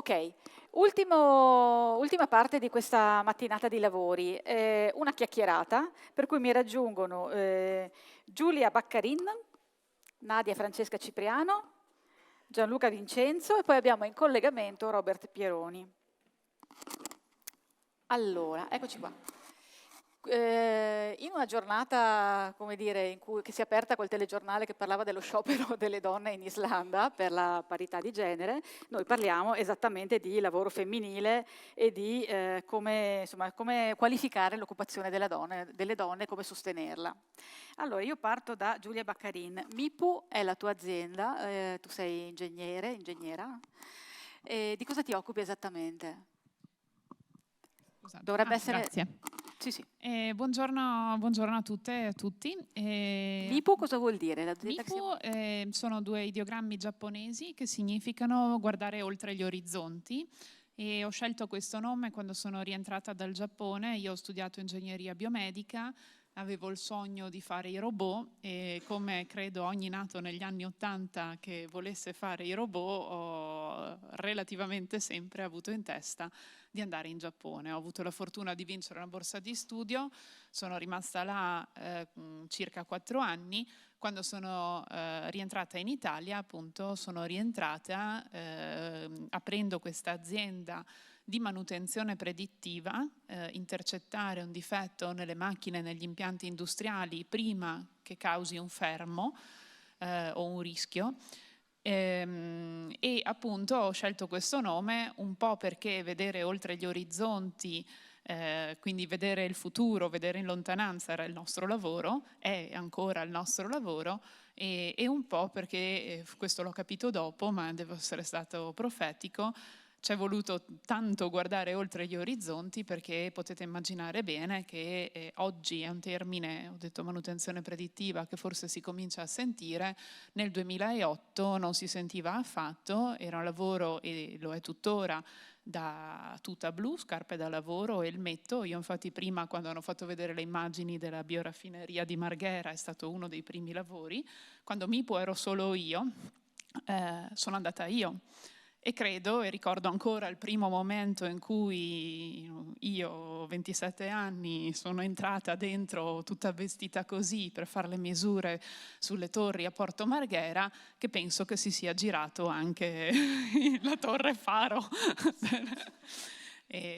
Ok, ultima parte di questa mattinata di lavori, una chiacchierata per cui mi raggiungono Giulia Baccarin, Nadia Francesca Cipriano, Gianluca Vincenzo e poi abbiamo in collegamento Robert Pieroni. Allora, eccoci qua. In una giornata, come dire, che si è aperta col telegiornale che parlava dello sciopero delle donne in Islanda per la parità di genere, noi parliamo esattamente di lavoro femminile e di come qualificare l'occupazione delle donne, come sostenerla. Allora, io parto da Giulia Baccarin. MIPU è la tua azienda, tu sei ingegnera. Di cosa ti occupi esattamente? Scusate. Dovrebbe essere... Grazie. Sì. Buongiorno a tutte e a tutti. MIPU cosa vuol dire? MIPU sono due ideogrammi giapponesi che significano guardare oltre gli orizzonti. E ho scelto questo nome quando sono rientrata dal Giappone. Io ho studiato ingegneria biomedica, avevo il sogno di fare i robot e come credo ogni nato negli anni '80 che volesse fare i robot, ho relativamente sempre avuto in testa di andare in Giappone. Ho avuto la fortuna di vincere una borsa di studio, sono rimasta là circa 4 anni. Quando sono rientrata in Italia, appunto, sono rientrata aprendo questa azienda di manutenzione predittiva, intercettare un difetto nelle macchine, negli impianti industriali prima che causi un fermo o un rischio. E appunto ho scelto questo nome un po' perché vedere oltre gli orizzonti, quindi vedere il futuro, vedere in lontananza era il nostro lavoro, è ancora il nostro lavoro, e un po' perché, questo l'ho capito dopo, ma devo essere stato profetico, ci è voluto tanto guardare oltre gli orizzonti perché potete immaginare bene che oggi è un termine, ho detto manutenzione predittiva, che forse si comincia a sentire, nel 2008 non si sentiva affatto, era un lavoro e lo è tuttora da tuta blu, scarpe da lavoro, elmetto. Io infatti prima quando hanno fatto vedere le immagini della bioraffineria di Marghera è stato uno dei primi lavori, quando MIPU ero solo io, sono andata io. E credo e ricordo ancora il primo momento in cui io, 27 anni, sono entrata dentro tutta vestita così per fare le misure sulle torri a Porto Marghera, che penso che si sia girato anche la torre Faro.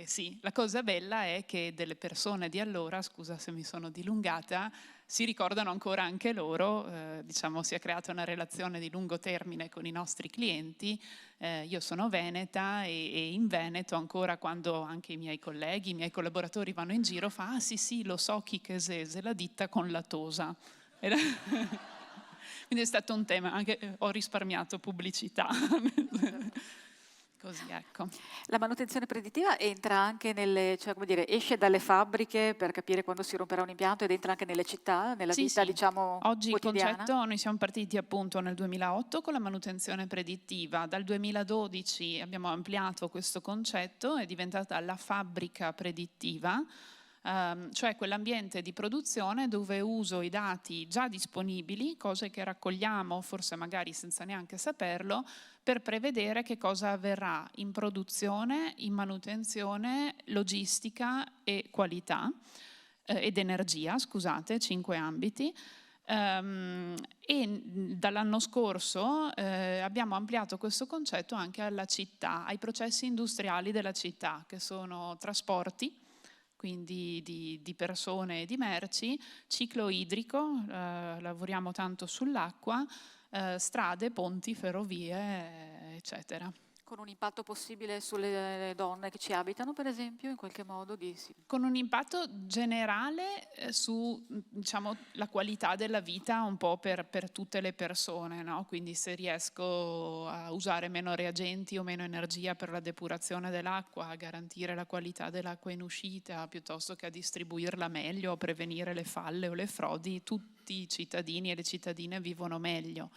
Sì, la cosa bella è che delle persone di allora, scusa se mi sono dilungata, si ricordano ancora anche loro, diciamo si è creata una relazione di lungo termine con i nostri clienti. Io sono veneta e in Veneto ancora quando anche i miei colleghi, i miei collaboratori vanno in giro, fa ah sì lo so chi che esese, la ditta con la tosa. Quindi è stato un tema, anche ho risparmiato pubblicità. Così, ecco. La manutenzione predittiva entra anche cioè come dire, esce dalle fabbriche per capire quando si romperà un impianto ed entra anche nelle città, nella vita, Sì. diciamo, Oggi quotidiana? il concetto, noi siamo partiti appunto nel 2008 con la manutenzione predittiva, dal 2012 abbiamo ampliato questo concetto, è diventata la fabbrica predittiva, cioè quell'ambiente di produzione dove uso i dati già disponibili, cose che raccogliamo forse magari senza neanche saperlo, per prevedere che cosa avverrà in produzione, in manutenzione, logistica e qualità ed energia, scusate, 5 ambiti. E dall'anno scorso abbiamo ampliato questo concetto anche alla città, ai processi industriali della città, che sono trasporti, quindi di persone e di merci, ciclo idrico, lavoriamo tanto sull'acqua, strade, ponti, ferrovie, eccetera. Con un impatto possibile sulle donne che ci abitano, per esempio, in qualche modo? Con un impatto generale su, diciamo, la qualità della vita un po' per tutte le persone, no? Quindi se riesco a usare meno reagenti o meno energia per la depurazione dell'acqua, a garantire la qualità dell'acqua in uscita, piuttosto che a distribuirla meglio, a prevenire le falle o le frodi, tutti i cittadini e le cittadine vivono meglio.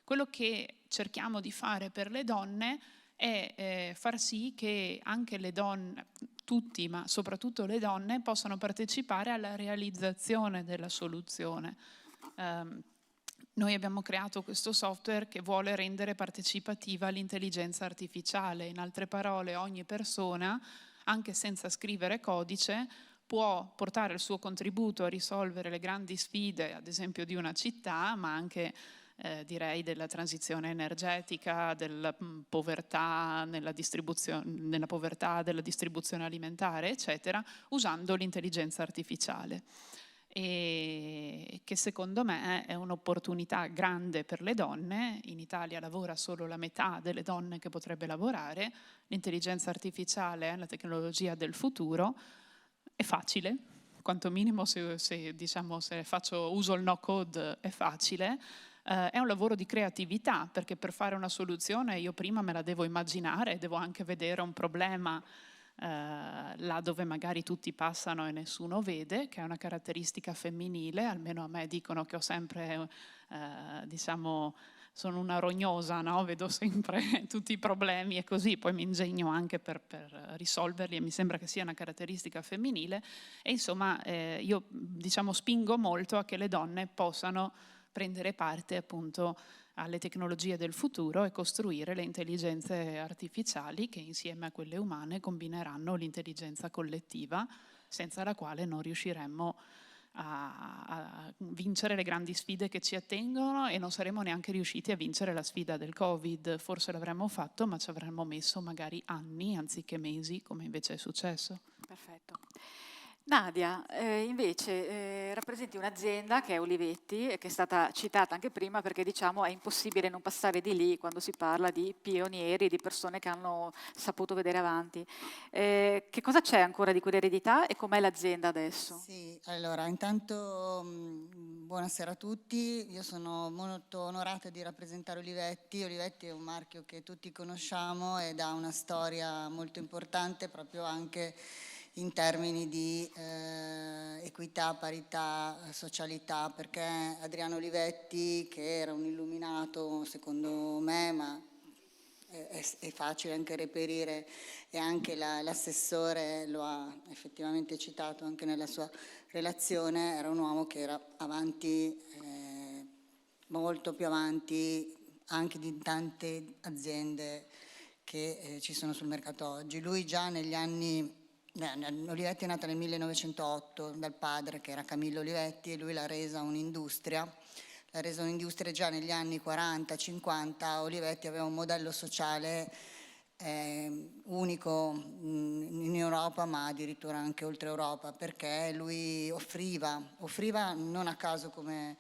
Quello che cerchiamo di fare per le donne è far sì che anche le donne, tutti, ma soprattutto le donne, possano partecipare alla realizzazione della soluzione. Noi abbiamo creato questo software che vuole rendere partecipativa l'intelligenza artificiale. In altre parole, ogni persona, anche senza scrivere codice, può portare il suo contributo a risolvere le grandi sfide, ad esempio di una città, ma anche direi della transizione energetica, della povertà nella povertà della distribuzione alimentare, eccetera, usando l'intelligenza artificiale. E che secondo me è un'opportunità grande per le donne. In Italia lavora solo la metà delle donne che potrebbe lavorare. L'intelligenza artificiale è la tecnologia del futuro, è facile, quanto minimo diciamo, se uso il no code è facile. È un lavoro di creatività, perché per fare una soluzione io prima me la devo immaginare, devo anche vedere un problema là dove magari tutti passano e nessuno vede, che è una caratteristica femminile. Almeno a me dicono che ho sempre, diciamo, sono una rognosa, no? Vedo sempre tutti i problemi e così, poi mi ingegno anche per risolverli, e mi sembra che sia una caratteristica femminile. E insomma io, diciamo, spingo molto a che le donne possano prendere parte appunto alle tecnologie del futuro e costruire le intelligenze artificiali che insieme a quelle umane combineranno l'intelligenza collettiva, senza la quale non riusciremmo a vincere le grandi sfide che ci attengono, e non saremmo neanche riusciti a vincere la sfida del Covid. Forse l'avremmo fatto, ma ci avremmo messo magari anni anziché mesi, come invece è successo. Perfetto. Nadia, invece rappresenti un'azienda che è Olivetti e che è stata citata anche prima perché diciamo è impossibile non passare di lì quando si parla di pionieri, di persone che hanno saputo vedere avanti. Che cosa c'è ancora di quell'eredità e com'è l'azienda adesso? Sì, allora intanto buonasera a tutti, io sono molto onorata di rappresentare Olivetti. Olivetti è un marchio che tutti conosciamo ed ha una storia molto importante proprio anche in termini di equità, parità, socialità, perché Adriano Olivetti, che era un illuminato secondo me, ma è facile anche reperire, e anche l'assessore lo ha effettivamente citato anche nella sua relazione, era un uomo che era avanti, molto più avanti anche di tante aziende che ci sono sul mercato oggi. Lui già negli anni, Olivetti è nata nel 1908 dal padre che era Camillo Olivetti, e lui l'ha resa un'industria. L'ha resa un'industria già negli anni 40-50. Olivetti aveva un modello sociale unico in Europa, ma addirittura anche oltre Europa, perché lui offriva non a caso come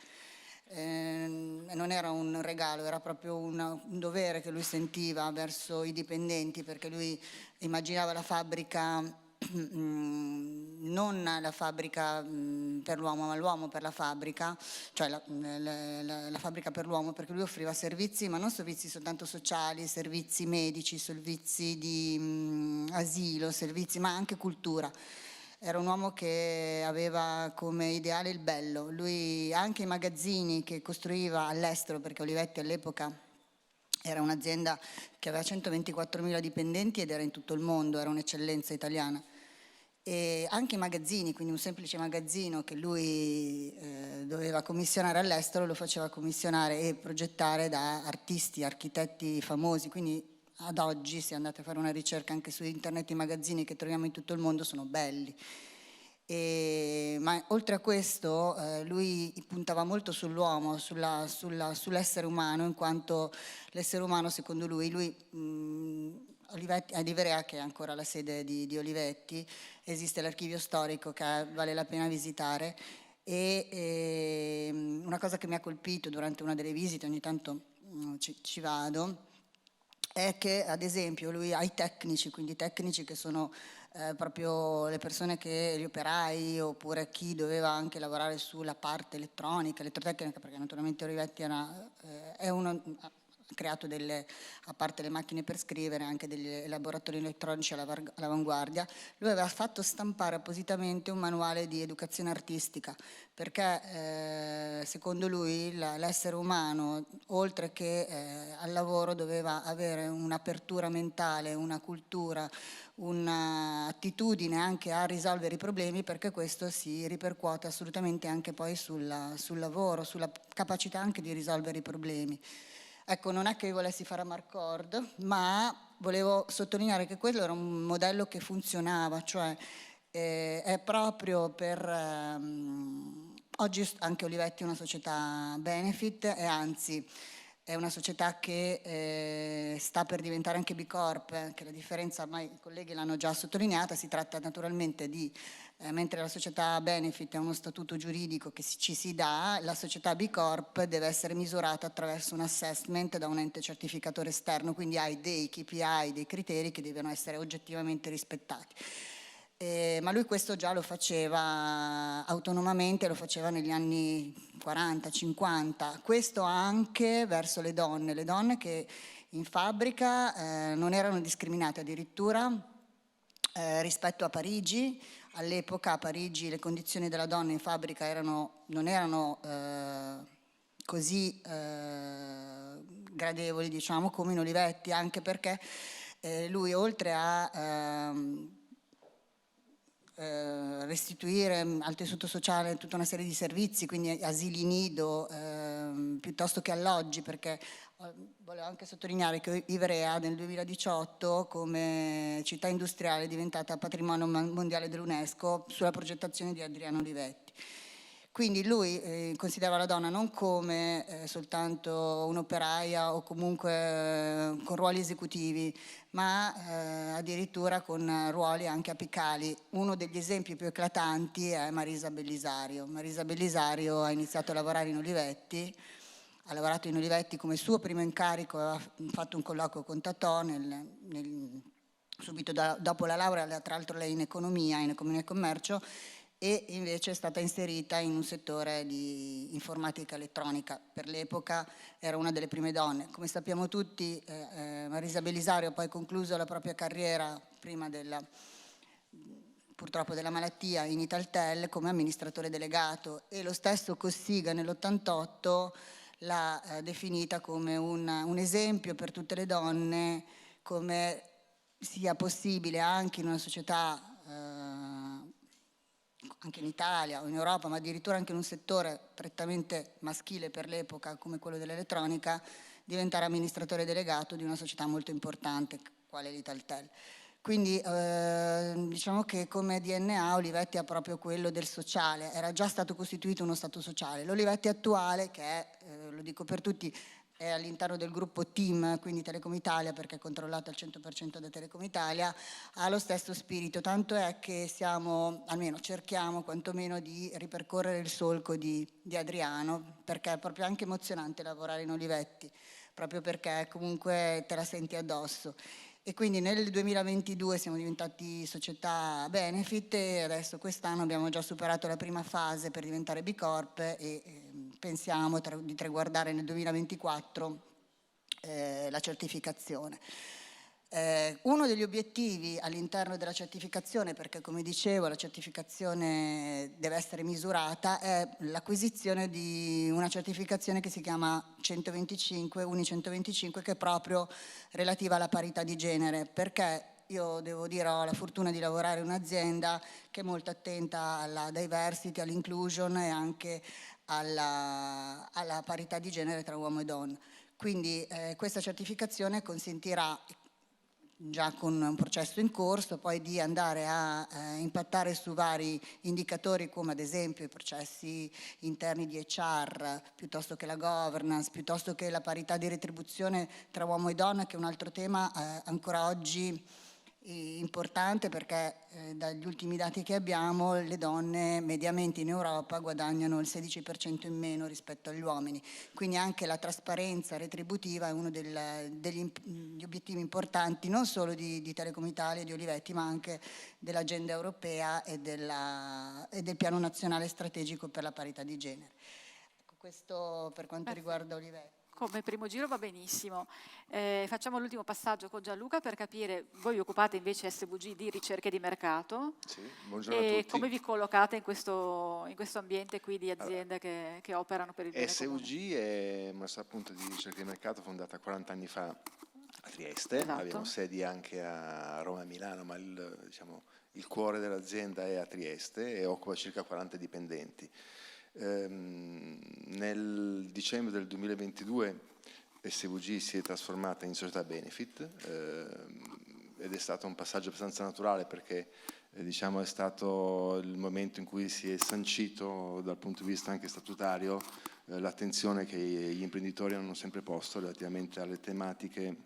non era un regalo, era proprio un dovere che lui sentiva verso i dipendenti, perché lui immaginava la fabbrica non la fabbrica per l'uomo, ma l'uomo per la fabbrica, cioè la fabbrica per l'uomo, perché lui offriva servizi, ma non servizi soltanto sociali, servizi medici, servizi di asilo, servizi, ma anche cultura. Era un uomo che aveva come ideale il bello. Lui anche i magazzini che costruiva all'estero, perché Olivetti all'epoca era un'azienda che aveva 124.000 dipendenti ed era in tutto il mondo, era un'eccellenza italiana. E anche i magazzini, quindi un semplice magazzino che lui doveva commissionare all'estero, lo faceva commissionare e progettare da artisti, architetti famosi. Quindi ad oggi, se andate a fare una ricerca anche su internet, i magazzini che troviamo in tutto il mondo sono belli. Ma oltre a questo lui puntava molto sull'uomo, sull'essere umano, in quanto l'essere umano, secondo lui Olivetti, ad Ivrea, che è ancora la sede di Olivetti, esiste l'archivio storico che vale la pena visitare, e una cosa che mi ha colpito durante una delle visite, ogni tanto ci vado, è che ad esempio lui ha i tecnici, quindi i tecnici che sono proprio le persone gli operai, oppure chi doveva anche lavorare sulla parte elettronica, elettrotecnica, perché naturalmente Olivetti ha creato a parte le macchine per scrivere, anche degli laboratori elettronici all'avanguardia. Lui aveva fatto stampare appositamente un manuale di educazione artistica, perché secondo lui l'essere umano, oltre che al lavoro, doveva avere un'apertura mentale, una cultura, un'attitudine anche a risolvere i problemi, perché questo si ripercuote assolutamente anche poi sul lavoro, sulla capacità anche di risolvere i problemi. Ecco, non è che io volessi fare a Marcord, ma volevo sottolineare che quello era un modello che funzionava, cioè è proprio per... oggi anche Olivetti è una società benefit e anzi è una società che sta per diventare anche B Corp, che la differenza ormai i colleghi l'hanno già sottolineata, si tratta naturalmente di, mentre la società benefit è uno statuto giuridico che ci si dà, la società B Corp deve essere misurata attraverso un assessment da un ente certificatore esterno, quindi hai dei KPI, dei criteri che devono essere oggettivamente rispettati. Ma lui questo già lo faceva autonomamente, lo faceva negli anni 40-50, questo anche verso le donne che in fabbrica non erano discriminate, addirittura rispetto a Parigi. All'epoca a Parigi le condizioni della donna in fabbrica non erano così gradevoli, diciamo, come in Olivetti, anche perché lui, oltre a restituire al tessuto sociale tutta una serie di servizi, quindi asili nido piuttosto che alloggi, perché volevo anche sottolineare che Ivrea nel 2018 come città industriale è diventata patrimonio mondiale dell'UNESCO sulla progettazione di Adriano Olivetti. Quindi lui considerava la donna non come soltanto un'operaia o comunque con ruoli esecutivi, ma addirittura con ruoli anche apicali. Uno degli esempi più eclatanti è Marisa Bellisario. Marisa Bellisario ha iniziato a lavorare in Olivetti, ha lavorato in Olivetti come suo primo incarico, aveva fatto un colloquio con Totò subito dopo la laurea, tra l'altro lei in economia e commercio, e invece è stata inserita in un settore di informatica elettronica. Per l'epoca era una delle prime donne. Come sappiamo tutti, Marisa Bellisario ha poi concluso la propria carriera, prima purtroppo della malattia, in Italtel come amministratore delegato, e lo stesso Cossiga nell'88 l'ha definita come un esempio per tutte le donne, come sia possibile anche in una società anche in Italia o in Europa, ma addirittura anche in un settore prettamente maschile per l'epoca come quello dell'elettronica, diventare amministratore delegato di una società molto importante quale l'Italtel. Quindi diciamo che come DNA Olivetti ha proprio quello del sociale, era già stato costituito uno stato sociale. L'Olivetti attuale, che è, lo dico per tutti, è all'interno del gruppo TIM, quindi Telecom Italia, perché è controllata al 100% da Telecom Italia, ha lo stesso spirito, tanto è che almeno cerchiamo quantomeno di ripercorrere il solco di Adriano, perché è proprio anche emozionante lavorare in Olivetti, proprio perché comunque te la senti addosso. E quindi nel 2022 siamo diventati società benefit e adesso quest'anno abbiamo già superato la prima fase per diventare B Corp e pensiamo di traguardare nel 2024 la certificazione. Uno degli obiettivi all'interno della certificazione, perché come dicevo la certificazione deve essere misurata, è l'acquisizione di una certificazione che si chiama 125, Uni 125, che è proprio relativa alla parità di genere, perché io devo dire ho la fortuna di lavorare in un'azienda che è molto attenta alla diversity, all'inclusion e anche alla parità di genere tra uomo e donna. Quindi questa certificazione consentirà, già con un processo in corso, poi di andare a impattare su vari indicatori come ad esempio i processi interni di HR, piuttosto che la governance, piuttosto che la parità di retribuzione tra uomo e donna, che è un altro tema ancora oggi importante, perché dagli ultimi dati che abbiamo le donne mediamente in Europa guadagnano il 16% in meno rispetto agli uomini, quindi anche la trasparenza retributiva è uno degli obiettivi importanti non solo di Telecom Italia e di Olivetti, ma anche dell'agenda europea e del piano nazionale strategico per la parità di genere. Ecco, questo per quanto riguarda Olivetti. Come primo giro va benissimo. Facciamo l'ultimo passaggio con Gianluca per capire, voi vi occupate invece SVG di ricerche di mercato. Sì, buongiorno a E tutti. come vi collocate in questo ambiente qui di aziende che operano per il bene comune? SVG è una società appunto di ricerca di mercato fondata 40 anni fa a Trieste, Esatto. abbiamo sedi anche a Roma e Milano, ma il cuore dell'azienda è a Trieste e occupa circa 40 dipendenti. Nel dicembre del 2022 SVG si è trasformata in società benefit ed è stato un passaggio abbastanza naturale perché è stato il momento in cui si è sancito dal punto di vista anche statutario l'attenzione che gli imprenditori hanno sempre posto relativamente alle tematiche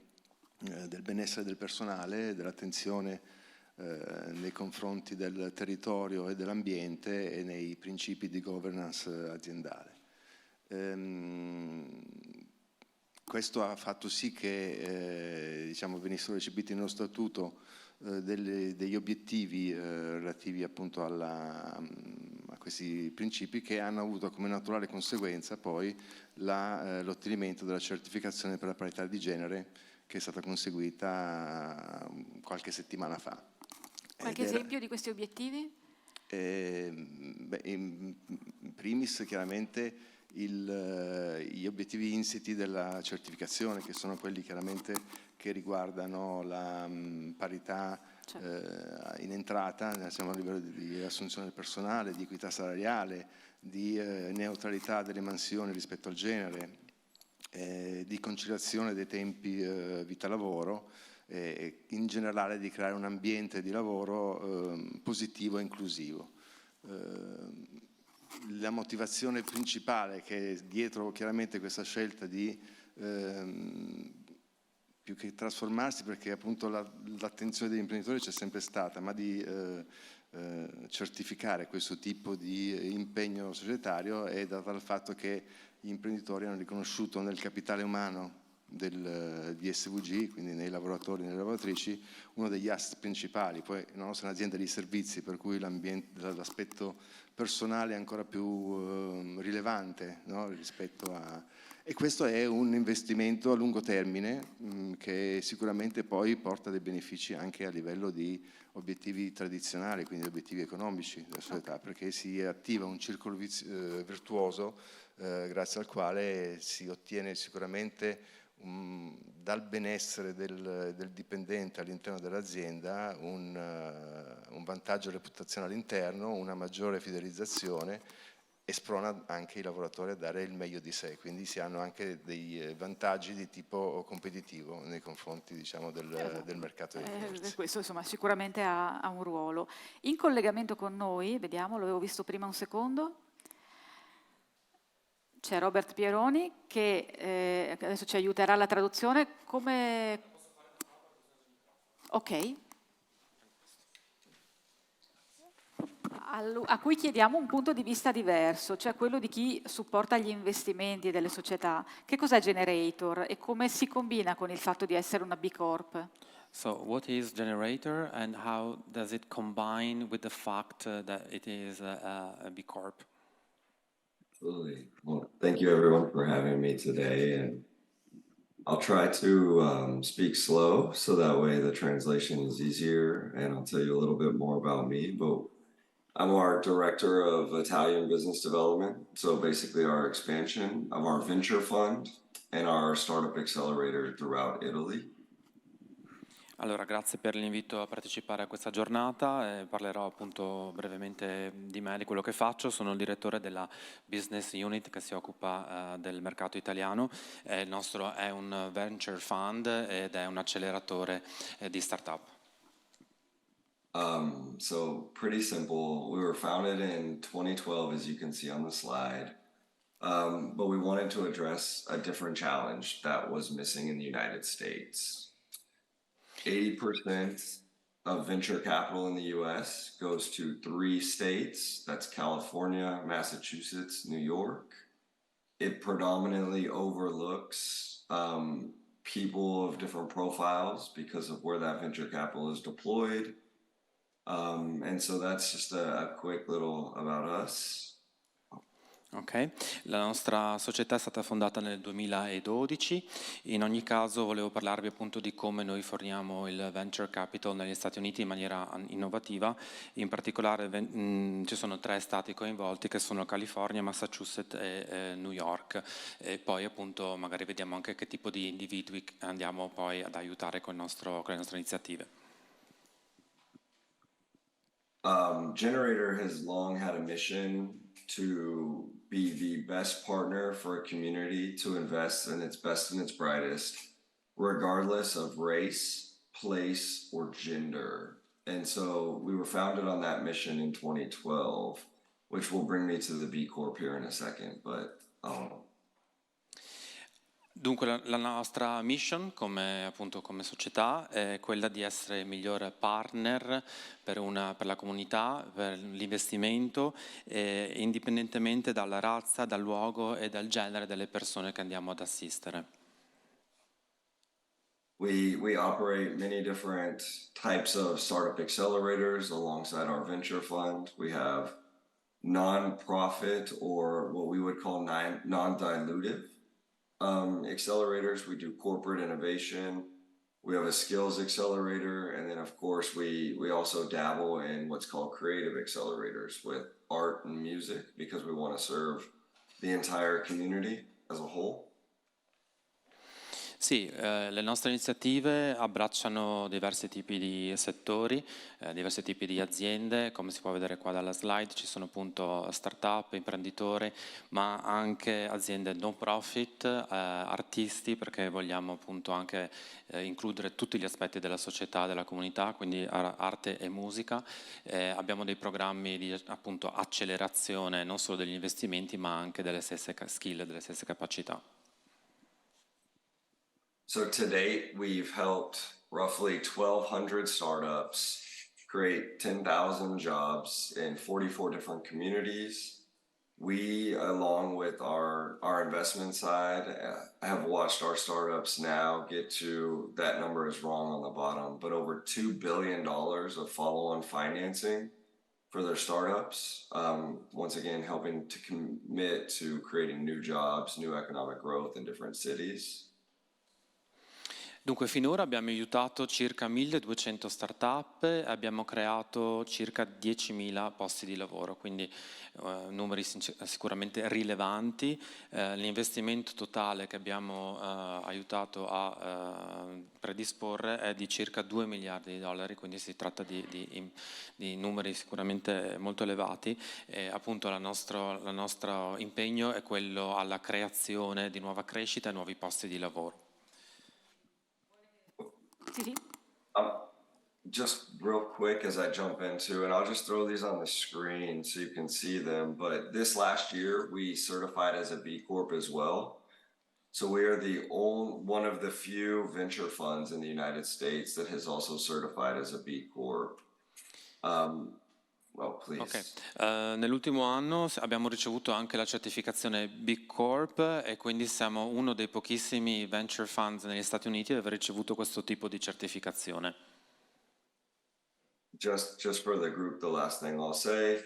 del benessere del personale, dell'attenzione nei confronti del territorio e dell'ambiente e nei principi di governance aziendale. Questo ha fatto sì che venissero recepiti nello statuto degli obiettivi relativi appunto a questi principi che hanno avuto come naturale conseguenza poi l'ottenimento della certificazione per la parità di genere che è stata conseguita qualche settimana fa. Qualche esempio di questi obiettivi? In primis chiaramente gli obiettivi insiti della certificazione, che sono quelli chiaramente che riguardano la parità in entrata, siamo a livello di assunzione del personale, di equità salariale, di neutralità delle mansioni rispetto al genere, di conciliazione dei tempi vita-lavoro, in generale di creare un ambiente di lavoro positivo e inclusivo. La motivazione principale che è dietro chiaramente questa scelta di più che trasformarsi, perché appunto l'attenzione degli imprenditori c'è sempre stata, ma di certificare questo tipo di impegno societario è data dal fatto che gli imprenditori hanno riconosciuto nel capitale umano di SVG, quindi nei lavoratori e nelle lavoratrici, uno degli asset principali. Poi la nostra è un'azienda di servizi, per cui l'aspetto personale è ancora più rilevante, no? Rispetto a... E questo è un investimento a lungo termine che sicuramente poi porta dei benefici anche a livello di obiettivi tradizionali, quindi obiettivi economici della società, perché si attiva un circolo virtuoso grazie al quale si ottiene sicuramente dal benessere del dipendente all'interno dell'azienda un vantaggio reputazionale interno, una maggiore fidelizzazione e sprona anche i lavoratori a dare il meglio di sé, quindi si hanno anche dei vantaggi di tipo competitivo nei confronti del mercato dei terzi. Questo insomma sicuramente ha un ruolo. In collegamento con noi, vediamo, l'avevo visto prima un secondo, c'è Robert Pieroni che adesso ci aiuterà alla traduzione. Come... Ok. A cui chiediamo un punto di vista diverso, cioè quello di chi supporta gli investimenti delle società. Che cos'è Generator e come si combina con il fatto di essere una B Corp? So what is Generator and how does it combine with the fact that it is a B Corp? Absolutely. Well, thank you everyone for having me today, and I'll try to speak slow so that way the translation is easier, and I'll tell you a little bit more about me. But I'm our director of Italian business development, so basically our expansion of our venture fund and our startup accelerator throughout Italy. Allora, grazie per l'invito a partecipare a questa giornata. Parlerò appunto brevemente di me, di quello che faccio. Sono il direttore della business unit che si occupa del mercato italiano. Il nostro è un venture fund ed è un acceleratore di startup. So pretty simple. We were founded in 2012, as you can see on the slide. But we wanted to address a different challenge that was missing in the United States. 80% of venture capital in the US goes to 3 states. That's California, Massachusetts, New York. It predominantly overlooks people of different profiles because of where that venture capital is deployed. And so that's just a quick little about us. Ok, la nostra società è stata fondata nel 2012, in ogni caso volevo parlarvi appunto di come noi forniamo il venture capital negli Stati Uniti in maniera innovativa, in particolare ci sono 3 stati coinvolti che sono California, Massachusetts e New York, e poi appunto magari vediamo anche che tipo di individui andiamo poi ad aiutare con le nostre iniziative. Generator has long had a mission to be the best partner for a community to invest in its best and its brightest, regardless of race, place, or gender. And so we were founded on that mission in 2012, which will bring me to the B Corp here in a second, but Dunque la nostra mission come società è quella di essere il migliore partner per la comunità, per l'investimento, indipendentemente dalla razza, dal luogo e dal genere delle persone che andiamo ad assistere. We operate many different types of startup accelerators alongside our venture fund. We have non-profit or what we would call non-dilutive accelerators. We do corporate innovation. We have a skills accelerator, and then of course we also dabble in what's called creative accelerators with art and music because we want to serve the entire community as a whole. Sì, le nostre iniziative abbracciano diversi tipi di settori, diversi tipi di aziende, come si può vedere qua dalla slide ci sono appunto start-up, imprenditori, ma anche aziende non profit, artisti, perché vogliamo appunto anche includere tutti gli aspetti della società, della comunità, quindi arte e musica. Abbiamo dei programmi di appunto accelerazione non solo degli investimenti ma anche delle stesse skill, delle stesse capacità. So to date, we've helped roughly 1,200 startups create 10,000 jobs in 44 different communities. We, along with our investment side, have watched our startups now get to, that number is wrong on the bottom, but over $2 billion of follow-on financing for their startups. Once again, helping to commit to creating new jobs, new economic growth in different cities. Dunque finora abbiamo aiutato circa 1200 start-up e abbiamo creato circa 10.000 posti di lavoro, quindi numeri sicuramente rilevanti. L'investimento totale che abbiamo aiutato a predisporre è di circa $2 miliardi, quindi si tratta di numeri sicuramente molto elevati e appunto il nostro impegno è quello alla creazione di nuova crescita e nuovi posti di lavoro. Just real quick as I jump into, and I'll just throw these on the screen so you can see them, but this last year we certified as a B Corp as well. So we are one of the few venture funds in the United States that has also certified as a B Corp. Well, please. Okay. Nell'ultimo anno abbiamo ricevuto anche la certificazione B Corp e quindi siamo uno dei pochissimi venture funds negli Stati Uniti ad aver ricevuto questo tipo di certificazione. Just for the group, the last thing I'll say,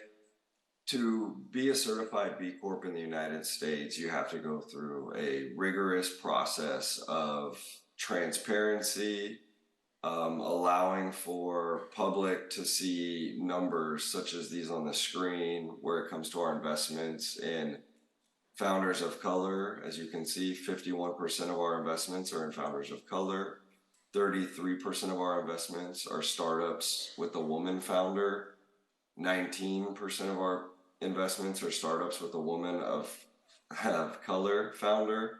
to be a certified B Corp in the United States, you have to go through a rigorous process of transparency, allowing for public to see numbers such as these on the screen where it comes to our investments in founders of color. As you can see, 51% of our investments are in founders of color. 33% of our investments are startups with a woman founder. 19% of our investments are startups with a woman of color founder.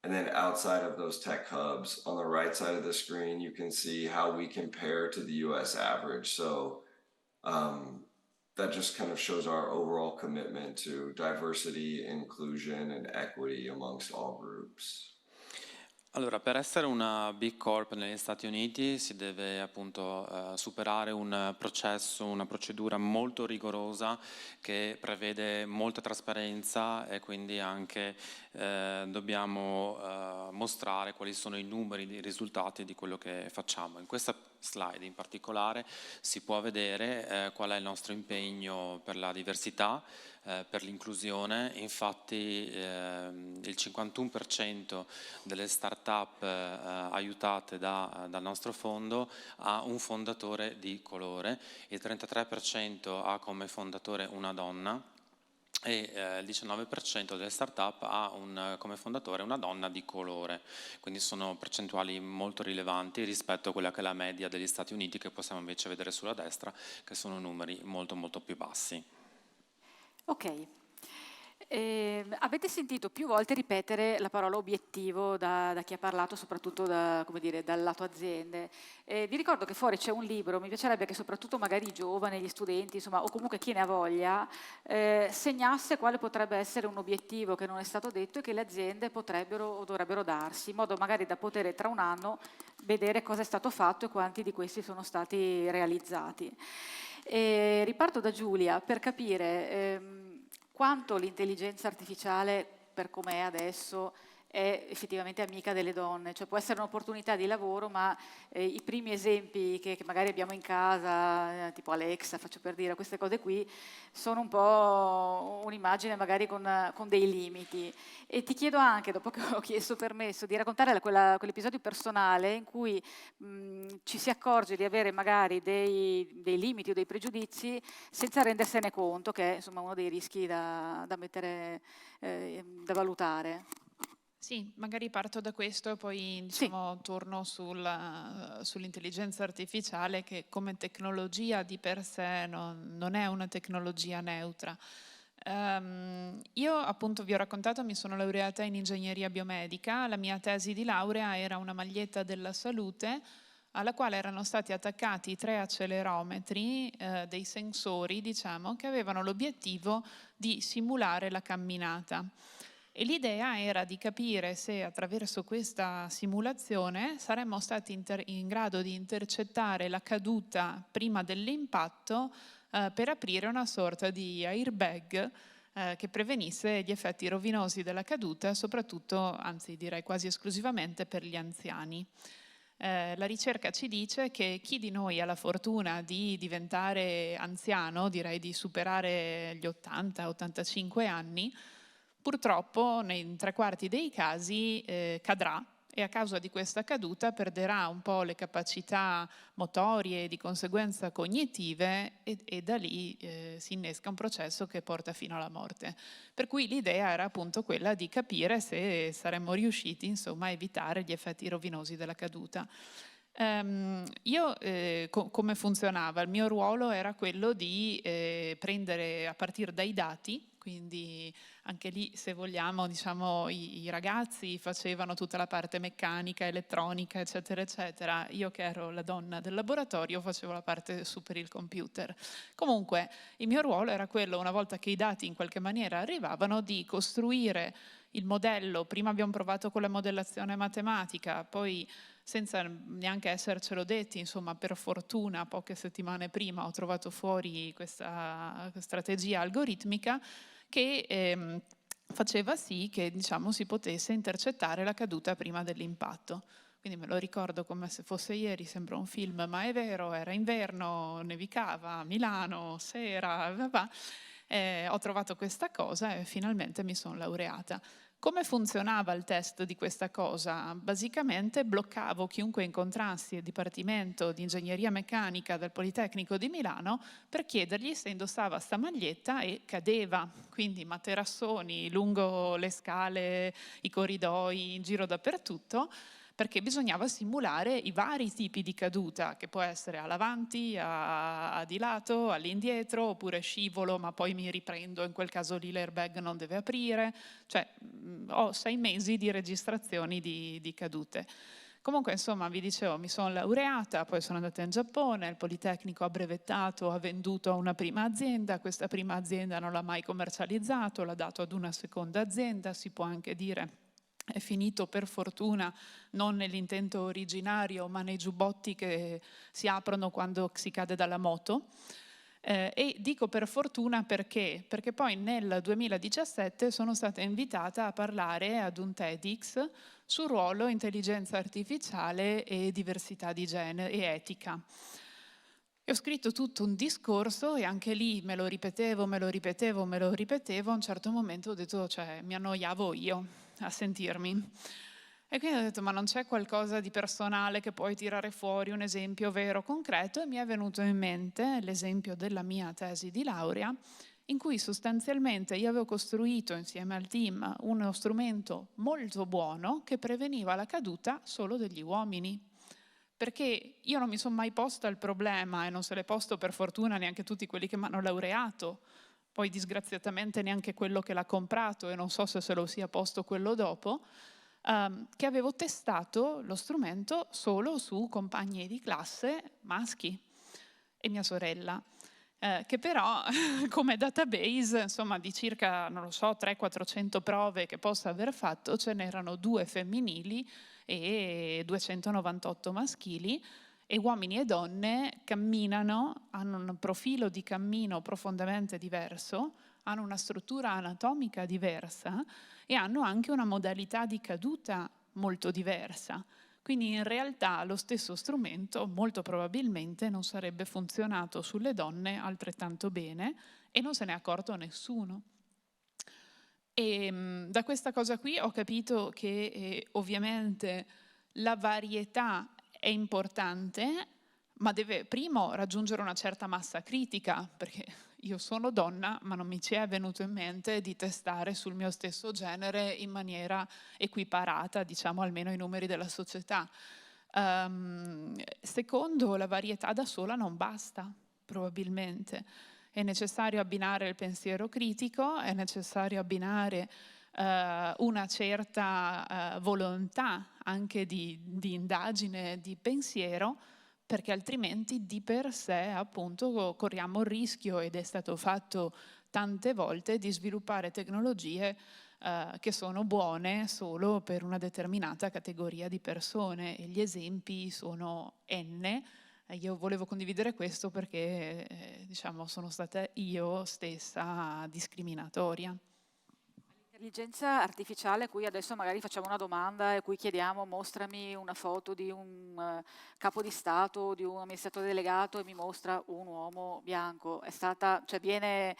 And then outside of those tech hubs, on the right side of the screen, you can see how we compare to the US average. So that just kind of shows our overall commitment to diversity, inclusion, and equity amongst all groups. Allora, per essere una Big Corp negli Stati Uniti si deve appunto superare un processo, una procedura molto rigorosa che prevede molta trasparenza e quindi anche dobbiamo mostrare quali sono i numeri, i risultati di quello che facciamo. In questa slide in particolare si può vedere qual è il nostro impegno per la diversità, per l'inclusione. Infatti il 51% delle start-up aiutate dal nostro fondo ha un fondatore di colore, il 33% ha come fondatore una donna e il 19% delle start-up ha come fondatore una donna di colore, quindi sono percentuali molto rilevanti rispetto a quella che è la media degli Stati Uniti, che possiamo invece vedere sulla destra, che sono numeri molto molto più bassi. Ok. Avete sentito più volte ripetere la parola obiettivo da chi ha parlato, soprattutto come dire, dal lato aziende. Vi ricordo che fuori c'è un libro, mi piacerebbe che soprattutto magari i giovani, gli studenti, insomma, o comunque chi ne ha voglia, segnasse quale potrebbe essere un obiettivo che non è stato detto e che le aziende potrebbero o dovrebbero darsi, in modo magari da poter tra un anno vedere cosa è stato fatto e quanti di questi sono stati realizzati. Riparto da Giulia per capire quanto l'intelligenza artificiale, per come è adesso, è effettivamente amica delle donne, cioè può essere un'opportunità di lavoro, ma i primi esempi che magari abbiamo in casa, tipo Alexa, faccio per dire, queste cose qui, sono un po' un'immagine magari con dei limiti. E ti chiedo anche, dopo che ho chiesto permesso, di raccontare quell'episodio personale in cui ci si accorge di avere magari dei limiti o dei pregiudizi senza rendersene conto, che è insomma uno dei rischi da mettere, da valutare. Sì, magari parto da questo e poi diciamo, torno sull'intelligenza artificiale, che come tecnologia di per sé non è una tecnologia neutra. Io appunto vi ho raccontato, mi sono laureata in ingegneria biomedica, la mia tesi di laurea era una maglietta della salute alla quale erano stati attaccati 3 accelerometri, dei sensori, diciamo, che avevano l'obiettivo di simulare la camminata. E l'idea era di capire se attraverso questa simulazione saremmo stati in grado di intercettare la caduta prima dell'impatto per aprire una sorta di airbag che prevenisse gli effetti rovinosi della caduta, soprattutto, anzi direi quasi esclusivamente per gli anziani. La ricerca ci dice che chi di noi ha la fortuna di diventare anziano, direi di superare gli 80-85 anni, purtroppo nei 3/4 dei casi cadrà e a causa di questa caduta perderà un po' le capacità motorie e di conseguenza cognitive e da lì si innesca un processo che porta fino alla morte. Per cui l'idea era appunto quella di capire se saremmo riusciti insomma a evitare gli effetti rovinosi della caduta. Come funzionava? Il mio ruolo era quello di prendere a partire dai dati, quindi anche lì, se vogliamo, diciamo, i ragazzi facevano tutta la parte meccanica, elettronica, eccetera, eccetera. Io che ero la donna del laboratorio facevo la parte su per il computer. Comunque, il mio ruolo era quello, una volta che i dati in qualche maniera arrivavano, di costruire il modello. Prima abbiamo provato con la modellazione matematica, poi senza neanche essercelo detti, insomma, per fortuna poche settimane prima ho trovato fuori questa strategia algoritmica che faceva sì che, diciamo, si potesse intercettare la caduta prima dell'impatto. Quindi me lo ricordo come se fosse ieri, sembra un film, ma è vero, era inverno, nevicava a Milano, sera, ho trovato questa cosa e finalmente mi sono laureata. Come funzionava il test di questa cosa? Basicamente bloccavo chiunque incontrassi il Dipartimento di Ingegneria Meccanica del Politecnico di Milano per chiedergli se indossava sta maglietta e cadeva. Quindi materassoni lungo le scale, i corridoi, in giro dappertutto, perché bisognava simulare i vari tipi di caduta, che può essere all'avanti, a di lato, all'indietro, oppure scivolo, ma poi mi riprendo, in quel caso lì l'airbag non deve aprire. Cioè, ho 6 mesi di registrazioni di cadute. Comunque, insomma, vi dicevo, mi sono laureata, poi sono andata in Giappone, il Politecnico ha brevettato, ha venduto a una prima azienda, questa prima azienda non l'ha mai commercializzato, l'ha dato ad una seconda azienda, si può anche dire è finito per fortuna non nell'intento originario ma nei giubbotti che si aprono quando si cade dalla moto. E dico per fortuna perché poi nel 2017 sono stata invitata a parlare ad un TEDx sul ruolo intelligenza artificiale e diversità di genere e etica. E ho scritto tutto un discorso e anche lì me lo ripetevo, a un certo momento ho detto, cioè mi annoiavo io a sentirmi. E quindi ho detto, ma non c'è qualcosa di personale che puoi tirare fuori, un esempio vero, concreto? E mi è venuto in mente l'esempio della mia tesi di laurea, in cui sostanzialmente io avevo costruito insieme al team uno strumento molto buono che preveniva la caduta solo degli uomini. Perché io non mi sono mai posta il problema, e non se l'è posto per fortuna neanche tutti quelli che mi hanno laureato, poi disgraziatamente neanche quello che l'ha comprato, e non so se lo sia posto quello dopo, che avevo testato lo strumento solo su compagni di classe maschi e mia sorella, che però come database, insomma, di circa, non lo so, 300-400 prove che possa aver fatto, ce n'erano 2 femminili e 298 maschili, e uomini e donne camminano, hanno un profilo di cammino profondamente diverso, hanno una struttura anatomica diversa e hanno anche una modalità di caduta molto diversa. Quindi in realtà lo stesso strumento molto probabilmente non sarebbe funzionato sulle donne altrettanto bene e non se ne è accorto nessuno. E da questa cosa qui ho capito che ovviamente la varietà è importante, ma deve primo raggiungere una certa massa critica, perché io sono donna, ma non mi ci è venuto in mente di testare sul mio stesso genere in maniera equiparata, diciamo almeno ai numeri della società. Secondo, la varietà da sola non basta, probabilmente. È necessario abbinare il pensiero critico, è necessario abbinare una certa volontà anche di indagine, di pensiero, perché altrimenti di per sé appunto corriamo il rischio, ed è stato fatto tante volte, di sviluppare tecnologie che sono buone solo per una determinata categoria di persone, e gli esempi sono N. Io volevo condividere questo perché diciamo, sono stata io stessa discriminatoria. L'intelligenza artificiale a cui adesso magari facciamo una domanda e a cui chiediamo mostrami una foto di un capo di Stato, di un amministratore delegato, e mi mostra un uomo bianco, è stata, cioè viene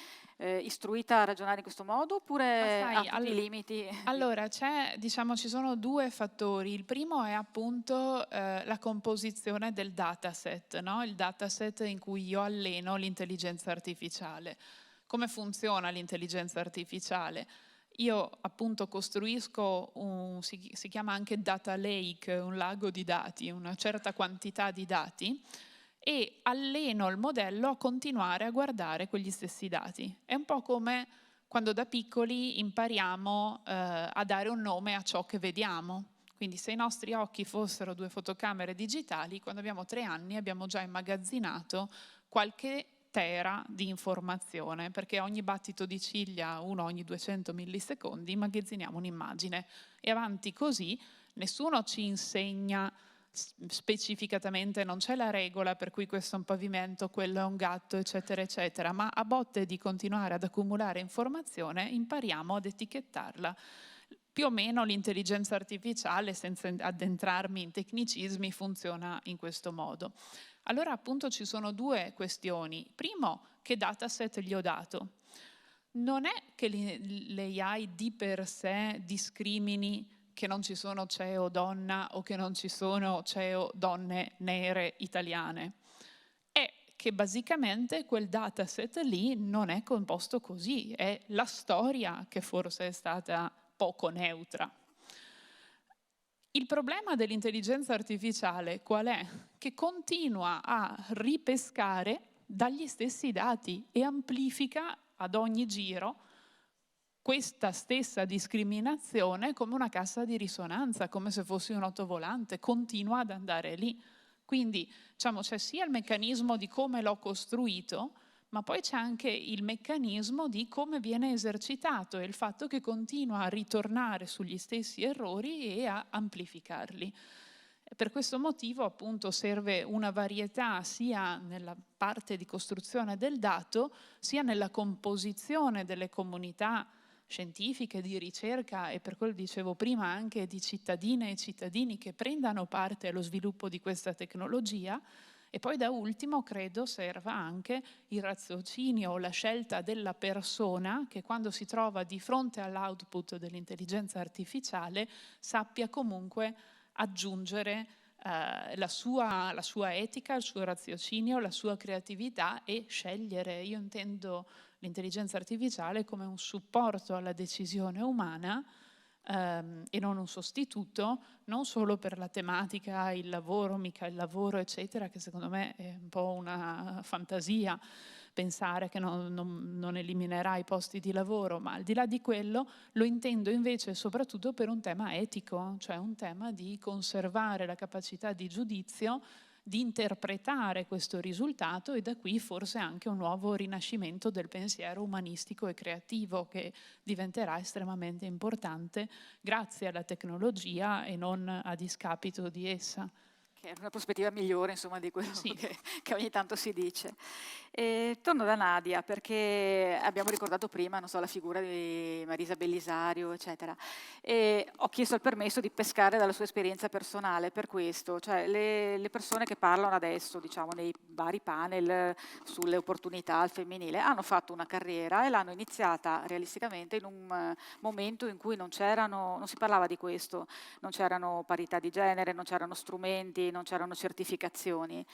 istruita a ragionare in questo modo, oppure Ma ha sai, tutti i limiti? allora diciamo, ci sono 2 fattori. Il primo è appunto la composizione del dataset, no? Il dataset in cui io alleno l'intelligenza artificiale. Come funziona l'intelligenza artificiale? Io appunto costruisco si chiama anche data lake, un lago di dati, una certa quantità di dati, e alleno il modello a continuare a guardare quegli stessi dati. È un po' come quando da piccoli impariamo a dare un nome a ciò che vediamo. Quindi se i nostri occhi fossero 2 fotocamere digitali, quando abbiamo 3 anni abbiamo già immagazzinato qualche tera di informazione, perché ogni battito di ciglia, uno ogni 200 millisecondi, immagazziniamo un'immagine. E avanti così, nessuno ci insegna specificatamente, non c'è la regola per cui questo è un pavimento, quello è un gatto, eccetera, eccetera, ma a botte di continuare ad accumulare informazione impariamo ad etichettarla. Più o meno l'intelligenza artificiale, senza addentrarmi in tecnicismi, funziona in questo modo. Allora appunto ci sono 2 questioni. Primo, che dataset gli ho dato? Non è che l'AI di per sé discrimini che non ci sono CEO donna o che non ci sono CEO donne nere italiane. È che basicamente quel dataset lì non è composto così, è la storia che forse è stata poco neutra. Il problema dell'intelligenza artificiale qual è? Che continua a ripescare dagli stessi dati e amplifica ad ogni giro questa stessa discriminazione come una cassa di risonanza, come se fossi un autovolante, continua ad andare lì. Quindi diciamo, c'è sia il meccanismo di come l'ho costruito, ma poi c'è anche il meccanismo di come viene esercitato e il fatto che continua a ritornare sugli stessi errori e a amplificarli. Per questo motivo appunto serve una varietà sia nella parte di costruzione del dato, sia nella composizione delle comunità scientifiche, di ricerca e per quello dicevo prima anche di cittadine e cittadini che prendano parte allo sviluppo di questa tecnologia. E poi da ultimo credo serva anche il raziocinio o la scelta della persona che quando si trova di fronte all'output dell'intelligenza artificiale sappia comunque aggiungere la sua etica, il suo raziocinio, la sua creatività e scegliere. Io intendo l'intelligenza artificiale come un supporto alla decisione umana e non un sostituto, non solo per la tematica, il lavoro, mica il lavoro, eccetera, che secondo me è un po' una fantasia pensare che non eliminerà i posti di lavoro, ma al di là di quello lo intendo invece soprattutto per un tema etico, cioè un tema di conservare la capacità di giudizio, di interpretare questo risultato e da qui forse anche un nuovo rinascimento del pensiero umanistico e creativo che diventerà estremamente importante grazie alla tecnologia e non a discapito di essa. Che è una prospettiva migliore, insomma, di quello Sì. che ogni tanto si dice. Torno da Nadia, perché abbiamo ricordato prima, non so, la figura di Marisa Bellisario, eccetera. E ho chiesto il permesso di pescare dalla sua esperienza personale per questo, cioè le persone che parlano adesso, diciamo, nei vari panel sulle opportunità al femminile, hanno fatto una carriera e l'hanno iniziata realisticamente in un momento in cui non si parlava di questo, non c'erano parità di genere, non c'erano strumenti, non c'erano certificazioni.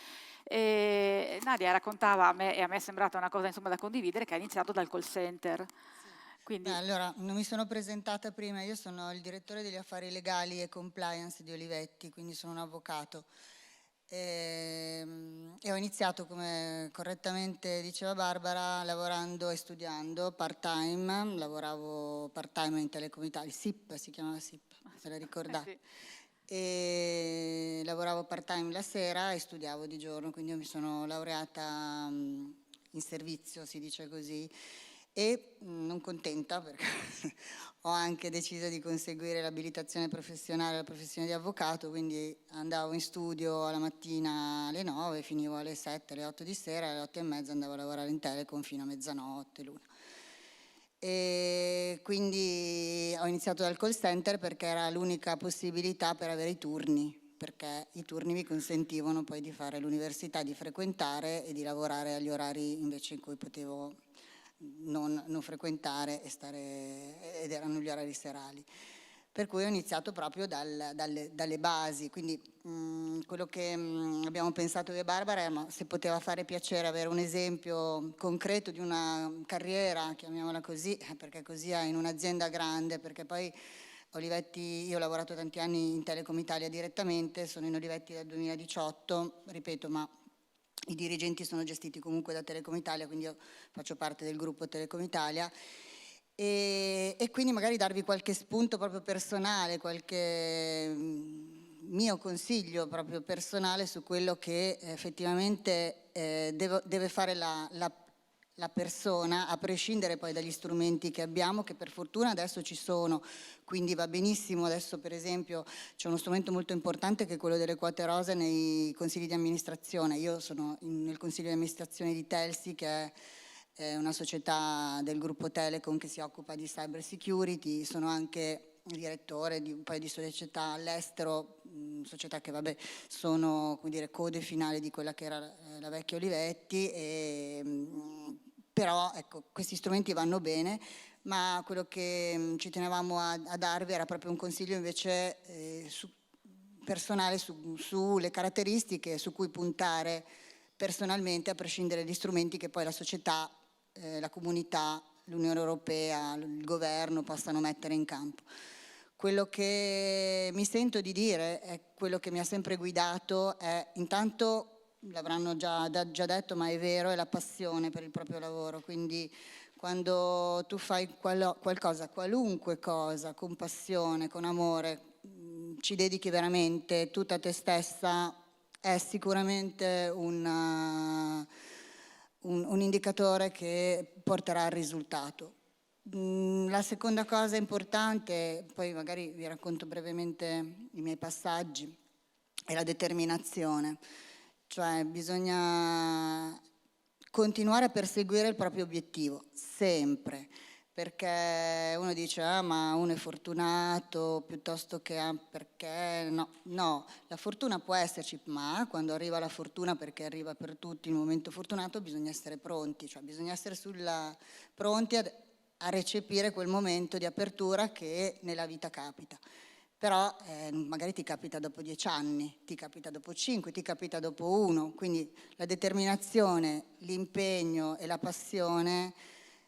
E Nadia raccontava a me, e a me è sembrata una cosa insomma da condividere, che ha iniziato dal call center. Quindi, Allora, non mi sono presentata prima, io sono il direttore degli affari legali e compliance di Olivetti, quindi sono un avvocato. E ho iniziato, come correttamente diceva Barbara, lavorando e studiando part-time. Lavoravo part-time in Telecom Italia, il SIP, si chiamava SIP, se la ricordate. sì. E lavoravo part-time la sera e studiavo di giorno, quindi io mi sono laureata in servizio, si dice così, e non contenta perché ho anche deciso di conseguire l'abilitazione professionale alla professione di avvocato, quindi andavo in studio alla mattina alle 9, finivo alle 7, alle 8 di sera, alle 8 e mezza andavo a lavorare in Telecom fino a mezzanotte, l'una. E quindi ho iniziato dal call center perché era l'unica possibilità per avere i turni, perché i turni mi consentivano poi di fare l'università, di frequentare e di lavorare agli orari invece in cui potevo non frequentare ed erano gli orari serali. Per cui ho iniziato proprio dalle basi, quindi quello che abbiamo pensato io e Barbara è se poteva fare piacere avere un esempio concreto di una carriera, chiamiamola così, perché così è in un'azienda grande, perché poi Olivetti, io ho lavorato tanti anni in Telecom Italia direttamente, sono in Olivetti dal 2018, ripeto, ma i dirigenti sono gestiti comunque da Telecom Italia, quindi io faccio parte del gruppo Telecom Italia. E quindi magari darvi qualche spunto proprio personale, qualche mio consiglio proprio personale su quello che effettivamente deve fare la persona, a prescindere poi dagli strumenti che abbiamo, che per fortuna adesso ci sono, quindi va benissimo. Adesso per esempio c'è uno strumento molto importante che è quello delle quote rosa nei consigli di amministrazione. Io sono nel consiglio di amministrazione di Telsi, che è una società del gruppo Telecom che si occupa di cyber security, sono anche direttore di un paio di società all'estero, società che vabbè sono, come dire, code finale di quella che era la vecchia Olivetti, però ecco, questi strumenti vanno bene, ma quello che ci tenevamo a darvi era proprio un consiglio invece personale sulle caratteristiche su cui puntare personalmente, a prescindere dagli strumenti che poi la società, la comunità, l'Unione Europea, il governo possano mettere in campo. Quello che mi sento di dire è quello che mi ha sempre guidato, è intanto, l'avranno già detto, ma è vero, è la passione per il proprio lavoro. Quindi quando tu fai qualcosa, qualunque cosa, con passione, con amore, ci dedichi veramente tutta te stessa, è sicuramente un indicatore che porterà al risultato. La seconda cosa importante, poi magari vi racconto brevemente i miei passaggi, è la determinazione, cioè bisogna continuare a perseguire il proprio obiettivo, sempre, perché uno dice ma uno è fortunato piuttosto che perché no, la fortuna può esserci, ma quando arriva la fortuna, perché arriva per tutti il momento fortunato, bisogna essere pronti, cioè bisogna essere pronti a recepire quel momento di apertura che nella vita capita. Però magari ti capita dopo 10 anni, ti capita dopo 5, ti capita dopo 1, quindi la determinazione, l'impegno e la passione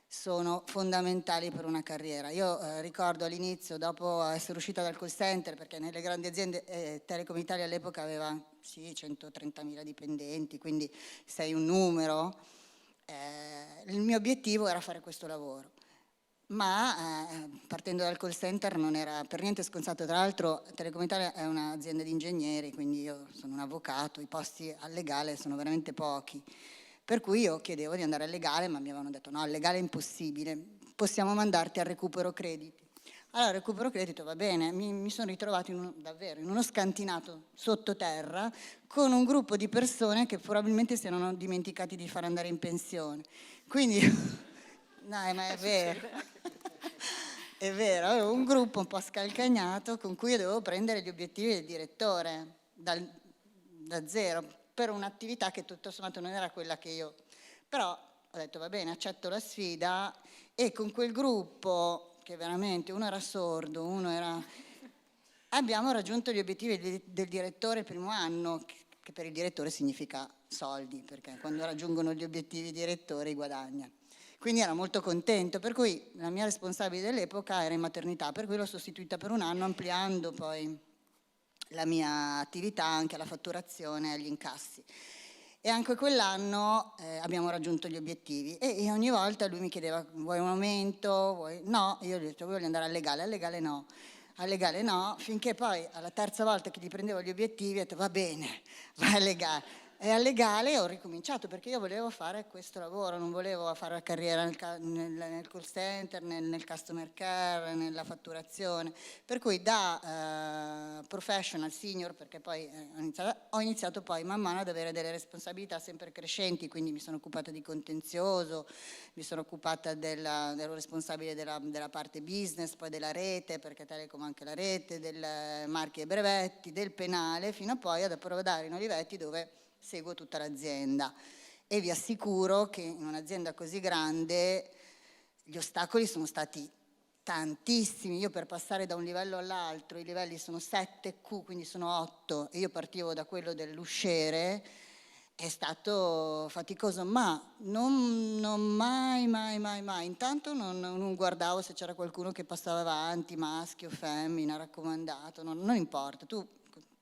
sono fondamentali per una carriera. Io ricordo all'inizio, dopo essere uscita dal call center, perché nelle grandi aziende Telecom Italia all'epoca aveva 130.000 dipendenti, quindi sei un numero, il mio obiettivo era fare questo lavoro. Ma partendo dal call center non era per niente scontato. Tra l'altro Telecom Italia è un'azienda di ingegneri, quindi io sono un avvocato, i posti al legale sono veramente pochi. Per cui io chiedevo di andare al legale, ma mi avevano detto no, al legale è impossibile, possiamo mandarti al recupero crediti. Allora recupero credito va bene, mi sono ritrovato davvero in uno scantinato sottoterra con un gruppo di persone che probabilmente si erano dimenticati di far andare in pensione. Quindi... No, ma è vero, è vero, avevo un gruppo un po' scalcagnato con cui io dovevo prendere gli obiettivi del direttore da zero per un'attività che tutto sommato non era quella che io... Però ho detto va bene, accetto la sfida e con quel gruppo che veramente uno era sordo, uno era... Abbiamo raggiunto gli obiettivi del direttore il primo anno, che per il direttore significa soldi, perché quando raggiungono gli obiettivi i direttori guadagnano. Quindi ero molto contento, per cui la mia responsabile dell'epoca era in maternità, per cui l'ho sostituita per un anno ampliando poi la mia attività anche alla fatturazione e agli incassi. E anche quell'anno abbiamo raggiunto gli obiettivi e ogni volta lui mi chiedeva vuoi un aumento? Vuoi... No, io gli ho detto voglio andare al legale no, finché poi alla terza volta che gli prendevo gli obiettivi ho detto va bene, vai al legale. E al legale ho ricominciato perché io volevo fare questo lavoro, non volevo fare la carriera nel call center, nel customer care, nella fatturazione. Per cui da professional, senior, perché poi ho iniziato poi man mano ad avere delle responsabilità sempre crescenti, quindi mi sono occupata di contenzioso, mi sono occupata ero responsabile della parte business, poi della rete, perché Telecom ha anche la rete, del marchi e brevetti, del penale, fino a poi ad approdare in Olivetti dove seguo tutta l'azienda e vi assicuro che in un'azienda così grande gli ostacoli sono stati tantissimi. Io per passare da un livello all'altro, i livelli sono 7Q, quindi sono 8 e io partivo da quello dell'usciere, è stato faticoso, ma non mai. Intanto non guardavo se c'era qualcuno che passava avanti, maschio, femmina, raccomandato, non importa, tu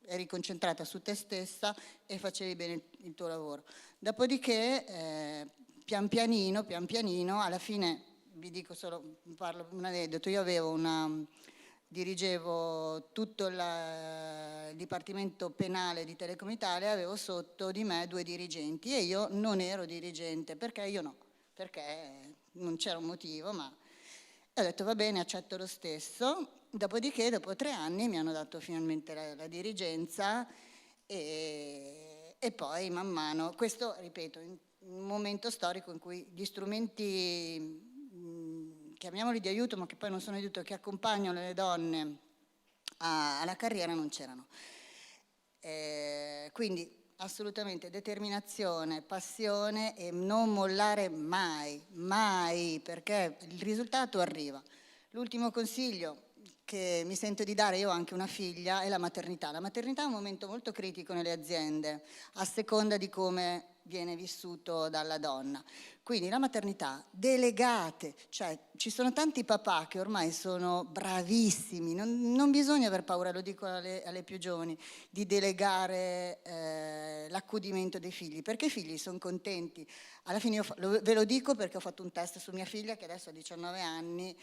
eri concentrata su te stessa e facevi bene il tuo lavoro. Dopodiché, pian pianino, alla fine, vi dico solo, parlo un aneddoto, io dirigevo tutto il Dipartimento Penale di Telecom Italia, avevo sotto di me 2 dirigenti e io non ero dirigente, perché io no, perché non c'era un motivo, ma ho detto va bene, accetto lo stesso. Dopodiché, dopo 3 anni, mi hanno dato finalmente la dirigenza e poi man mano, questo ripeto, in un momento storico in cui gli strumenti, chiamiamoli di aiuto, ma che poi non sono di aiuto, che accompagnano le donne alla carriera non c'erano. Quindi assolutamente determinazione, passione e non mollare mai, perché il risultato arriva. L'ultimo consiglio che mi sento di dare, io ho anche una figlia, è la maternità. La maternità è un momento molto critico nelle aziende, a seconda di come viene vissuto dalla donna. Quindi la maternità, delegate, cioè ci sono tanti papà che ormai sono bravissimi, non bisogna aver paura, lo dico alle più giovani, di delegare l'accudimento dei figli, perché i figli sono contenti. Alla fine ve lo dico perché ho fatto un test su mia figlia che adesso ha 19 anni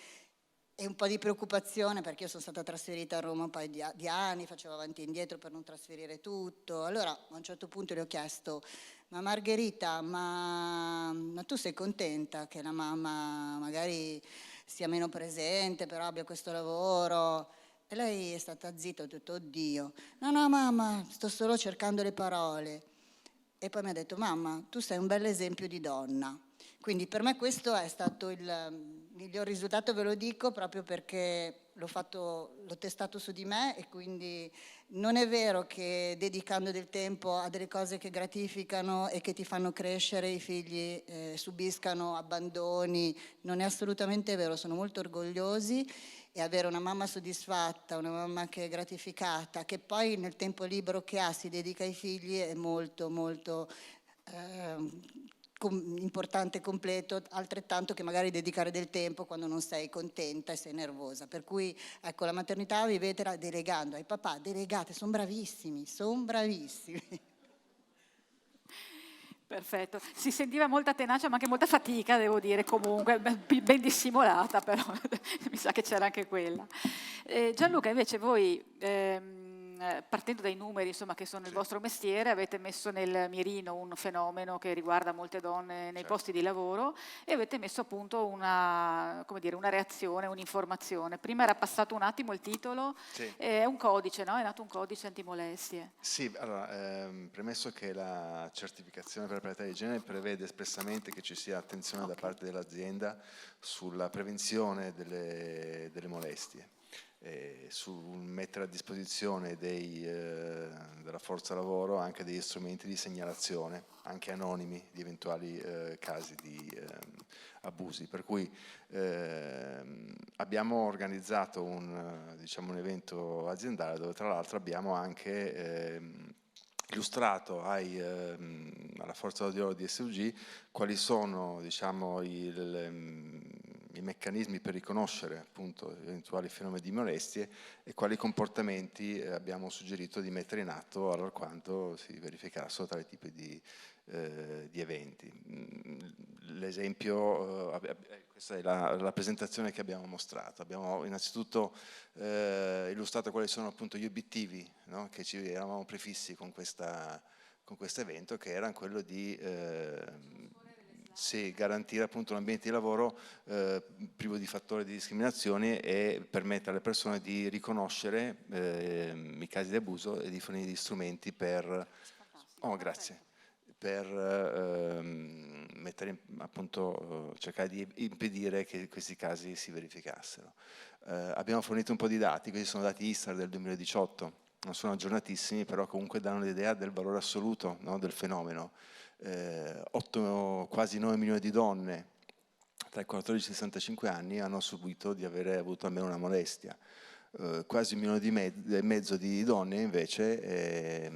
e un po' di preoccupazione perché io sono stata trasferita a Roma un paio di anni, facevo avanti e indietro per non trasferire tutto. Allora a un certo punto le ho chiesto ma Margherita, ma tu sei contenta che la mamma magari sia meno presente, però abbia questo lavoro? E lei è stata zitta, ho detto, oddio, no mamma, sto solo cercando le parole. E poi mi ha detto, mamma, tu sei un bel esempio di donna. Quindi per me questo è stato il miglior risultato, ve lo dico, proprio perché l'ho testato su di me, e quindi non è vero che dedicando del tempo a delle cose che gratificano e che ti fanno crescere i figli subiscano abbandoni, non è assolutamente vero, sono molto orgogliosi, e avere una mamma soddisfatta, una mamma che è gratificata, che poi nel tempo libero che ha si dedica ai figli, è molto molto importante e completo, altrettanto che magari dedicare del tempo quando non sei contenta e sei nervosa. Per cui ecco, la maternità vivetela delegando ai papà, delegate, sono bravissimi, sono bravissimi. Perfetto, si sentiva molta tenacia ma anche molta fatica, devo dire, comunque, ben dissimolata, però mi sa che c'era anche quella. Gianluca, invece voi, partendo dai numeri, insomma, che sono il vostro mestiere, avete messo nel mirino un fenomeno che riguarda molte donne nei posti di lavoro, e avete messo appunto una, come dire, una reazione, un'informazione. Prima era passato un attimo il titolo, è un codice, no? È nato un codice antimolestie. Sì, allora, premesso che la certificazione per la parità di genere prevede espressamente che ci sia attenzione da parte dell'azienda sulla prevenzione delle molestie, su mettere a disposizione della forza lavoro anche degli strumenti di segnalazione, anche anonimi, di eventuali casi di abusi. Per cui abbiamo organizzato un evento aziendale dove tra l'altro abbiamo anche illustrato alla forza lavoro di SUG quali sono i meccanismi per riconoscere appunto eventuali fenomeni di molestie e quali comportamenti abbiamo suggerito di mettere in atto allorquando si verificassero tali tipi di eventi. L'esempio, questa è la presentazione che abbiamo mostrato. Abbiamo innanzitutto illustrato quali sono appunto gli obiettivi, no, che ci eravamo prefissi con questo evento, che erano quello di garantire appunto un ambiente di lavoro privo di fattori di discriminazione e permettere alle persone di riconoscere i casi di abuso e di fornire gli strumenti per... Oh, grazie. Per cercare di impedire che questi casi si verificassero. Abbiamo fornito un po' di dati, questi sono dati ISTAR del 2018, non sono aggiornatissimi, però comunque danno l'idea del valore assoluto, no, del fenomeno. Quasi 9 milioni di donne tra i 14 e i 65 anni hanno subito di avere avuto almeno una molestia. Quasi 1 milione e mezzo di donne invece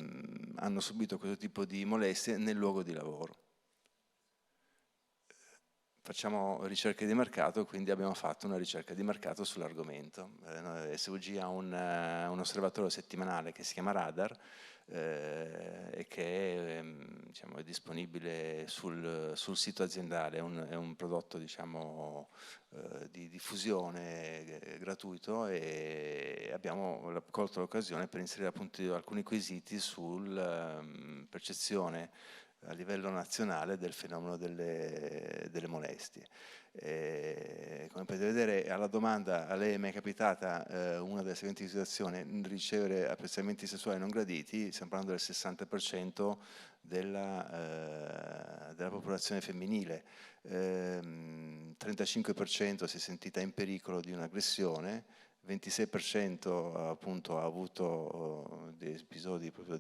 hanno subito questo tipo di molestie nel luogo di lavoro. Facciamo ricerche di mercato, quindi abbiamo fatto una ricerca di mercato sull'argomento. SUG ha un osservatorio settimanale che si chiama Radar e che è disponibile sul sito aziendale. È un prodotto di diffusione gratuito, e abbiamo colto l'occasione per inserire appunto alcuni quesiti sul percezione a livello nazionale del fenomeno delle molestie. Come potete vedere, alla domanda "a lei è mai capitata una delle seguenti situazioni, ricevere apprezzamenti sessuali non graditi?", stiamo parlando del 60% della popolazione femminile. 35% si è sentita in pericolo di un'aggressione, 26% appunto ha avuto degli episodi proprio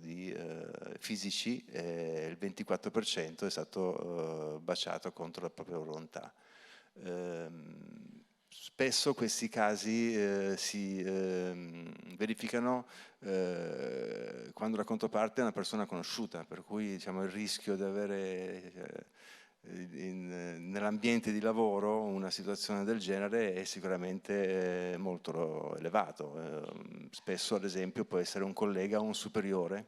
fisici, e il 24% è stato baciato contro la propria volontà. Spesso questi casi si verificano quando la controparte è una persona conosciuta, per cui il rischio di avere nell'ambiente di lavoro una situazione del genere è sicuramente molto elevato. Spesso, ad esempio, può essere un collega o un superiore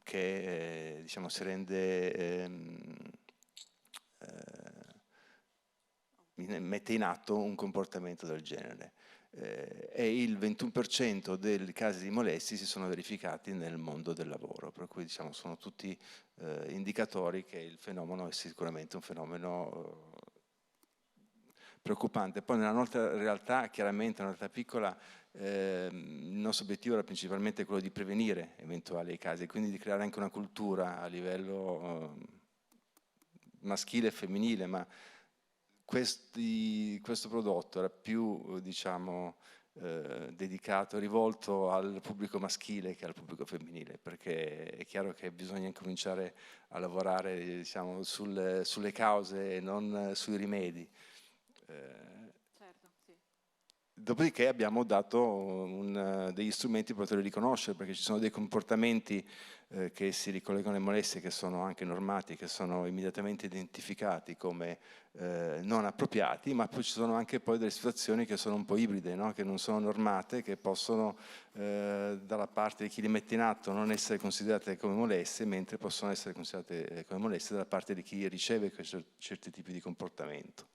che si rende mette in atto un comportamento del genere. E il 21% dei casi di molestie si sono verificati nel mondo del lavoro, per cui sono tutti indicatori che il fenomeno è sicuramente un fenomeno preoccupante. Poi nella nostra realtà, chiaramente, una realtà piccola, il nostro obiettivo era principalmente quello di prevenire eventuali casi, quindi di creare anche una cultura a livello maschile e femminile, ma questo prodotto era più, diciamo, dedicato, rivolto al pubblico maschile che al pubblico femminile, perché è chiaro che bisogna incominciare a lavorare, diciamo, sulle cause e non sui rimedi. Certo, sì. Dopodiché abbiamo dato degli strumenti per poterli riconoscere, perché ci sono dei comportamenti che si ricollegano alle molestie, che sono anche normati, che sono immediatamente identificati come non appropriati, ma poi ci sono anche poi delle situazioni che sono un po' ibride, no? Che non sono normate, che possono dalla parte di chi li mette in atto non essere considerate come molestie, mentre possono essere considerate come molestie dalla parte di chi riceve certi tipi di comportamento.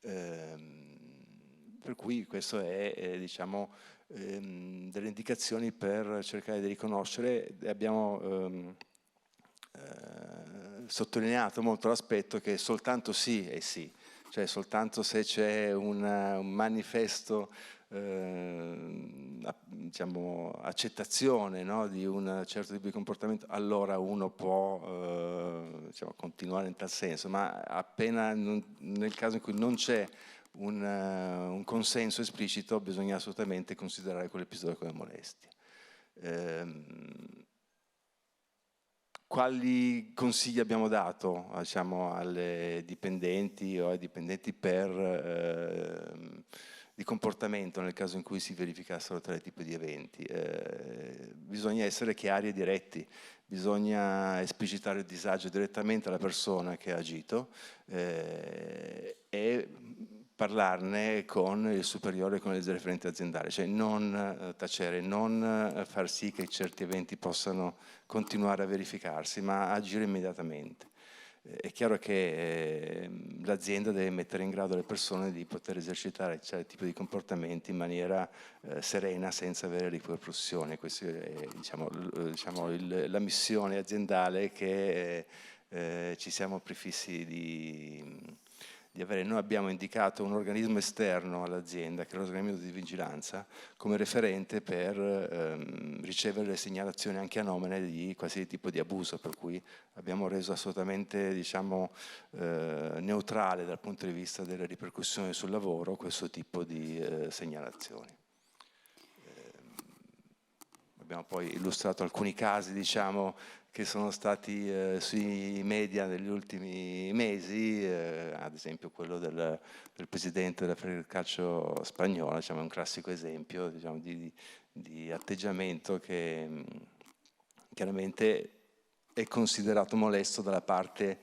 Per cui questo è diciamo, delle indicazioni per cercare di riconoscere. Abbiamo sottolineato molto l'aspetto che soltanto sì è sì, cioè soltanto se c'è un manifesto diciamo, accettazione, no, di un certo tipo di comportamento, allora uno può diciamo, continuare in tal senso, ma appena nel caso in cui non c'è un consenso esplicito, bisogna assolutamente considerare quell'episodio come molestia. Quali consigli abbiamo dato, diciamo, alle dipendenti o ai dipendenti di comportamento nel caso in cui si verificassero tale tipo di eventi? Bisogna essere chiari e diretti, bisogna esplicitare il disagio direttamente alla persona che ha agito e parlarne con il superiore, con il referente aziendale, cioè non tacere, non far sì che certi eventi possano continuare a verificarsi, ma agire immediatamente. È chiaro che l'azienda deve mettere in grado le persone di poter esercitare certi tipi di comportamenti in maniera serena, senza avere ripercussioni. Questa è diciamo, la missione aziendale che ci siamo prefissi di avere. Noi abbiamo indicato un organismo esterno all'azienda, che è l'organismo di vigilanza, come referente per ricevere le segnalazioni anche a nomine di qualsiasi tipo di abuso, per cui abbiamo reso assolutamente diciamo, neutrale dal punto di vista delle ripercussioni sul lavoro questo tipo di segnalazioni. Abbiamo poi illustrato alcuni casi, diciamo, che sono stati sui media negli ultimi mesi, ad esempio quello del presidente della Federcalcio spagnola, diciamo, è un classico esempio diciamo, di atteggiamento che chiaramente è considerato molesto dalla parte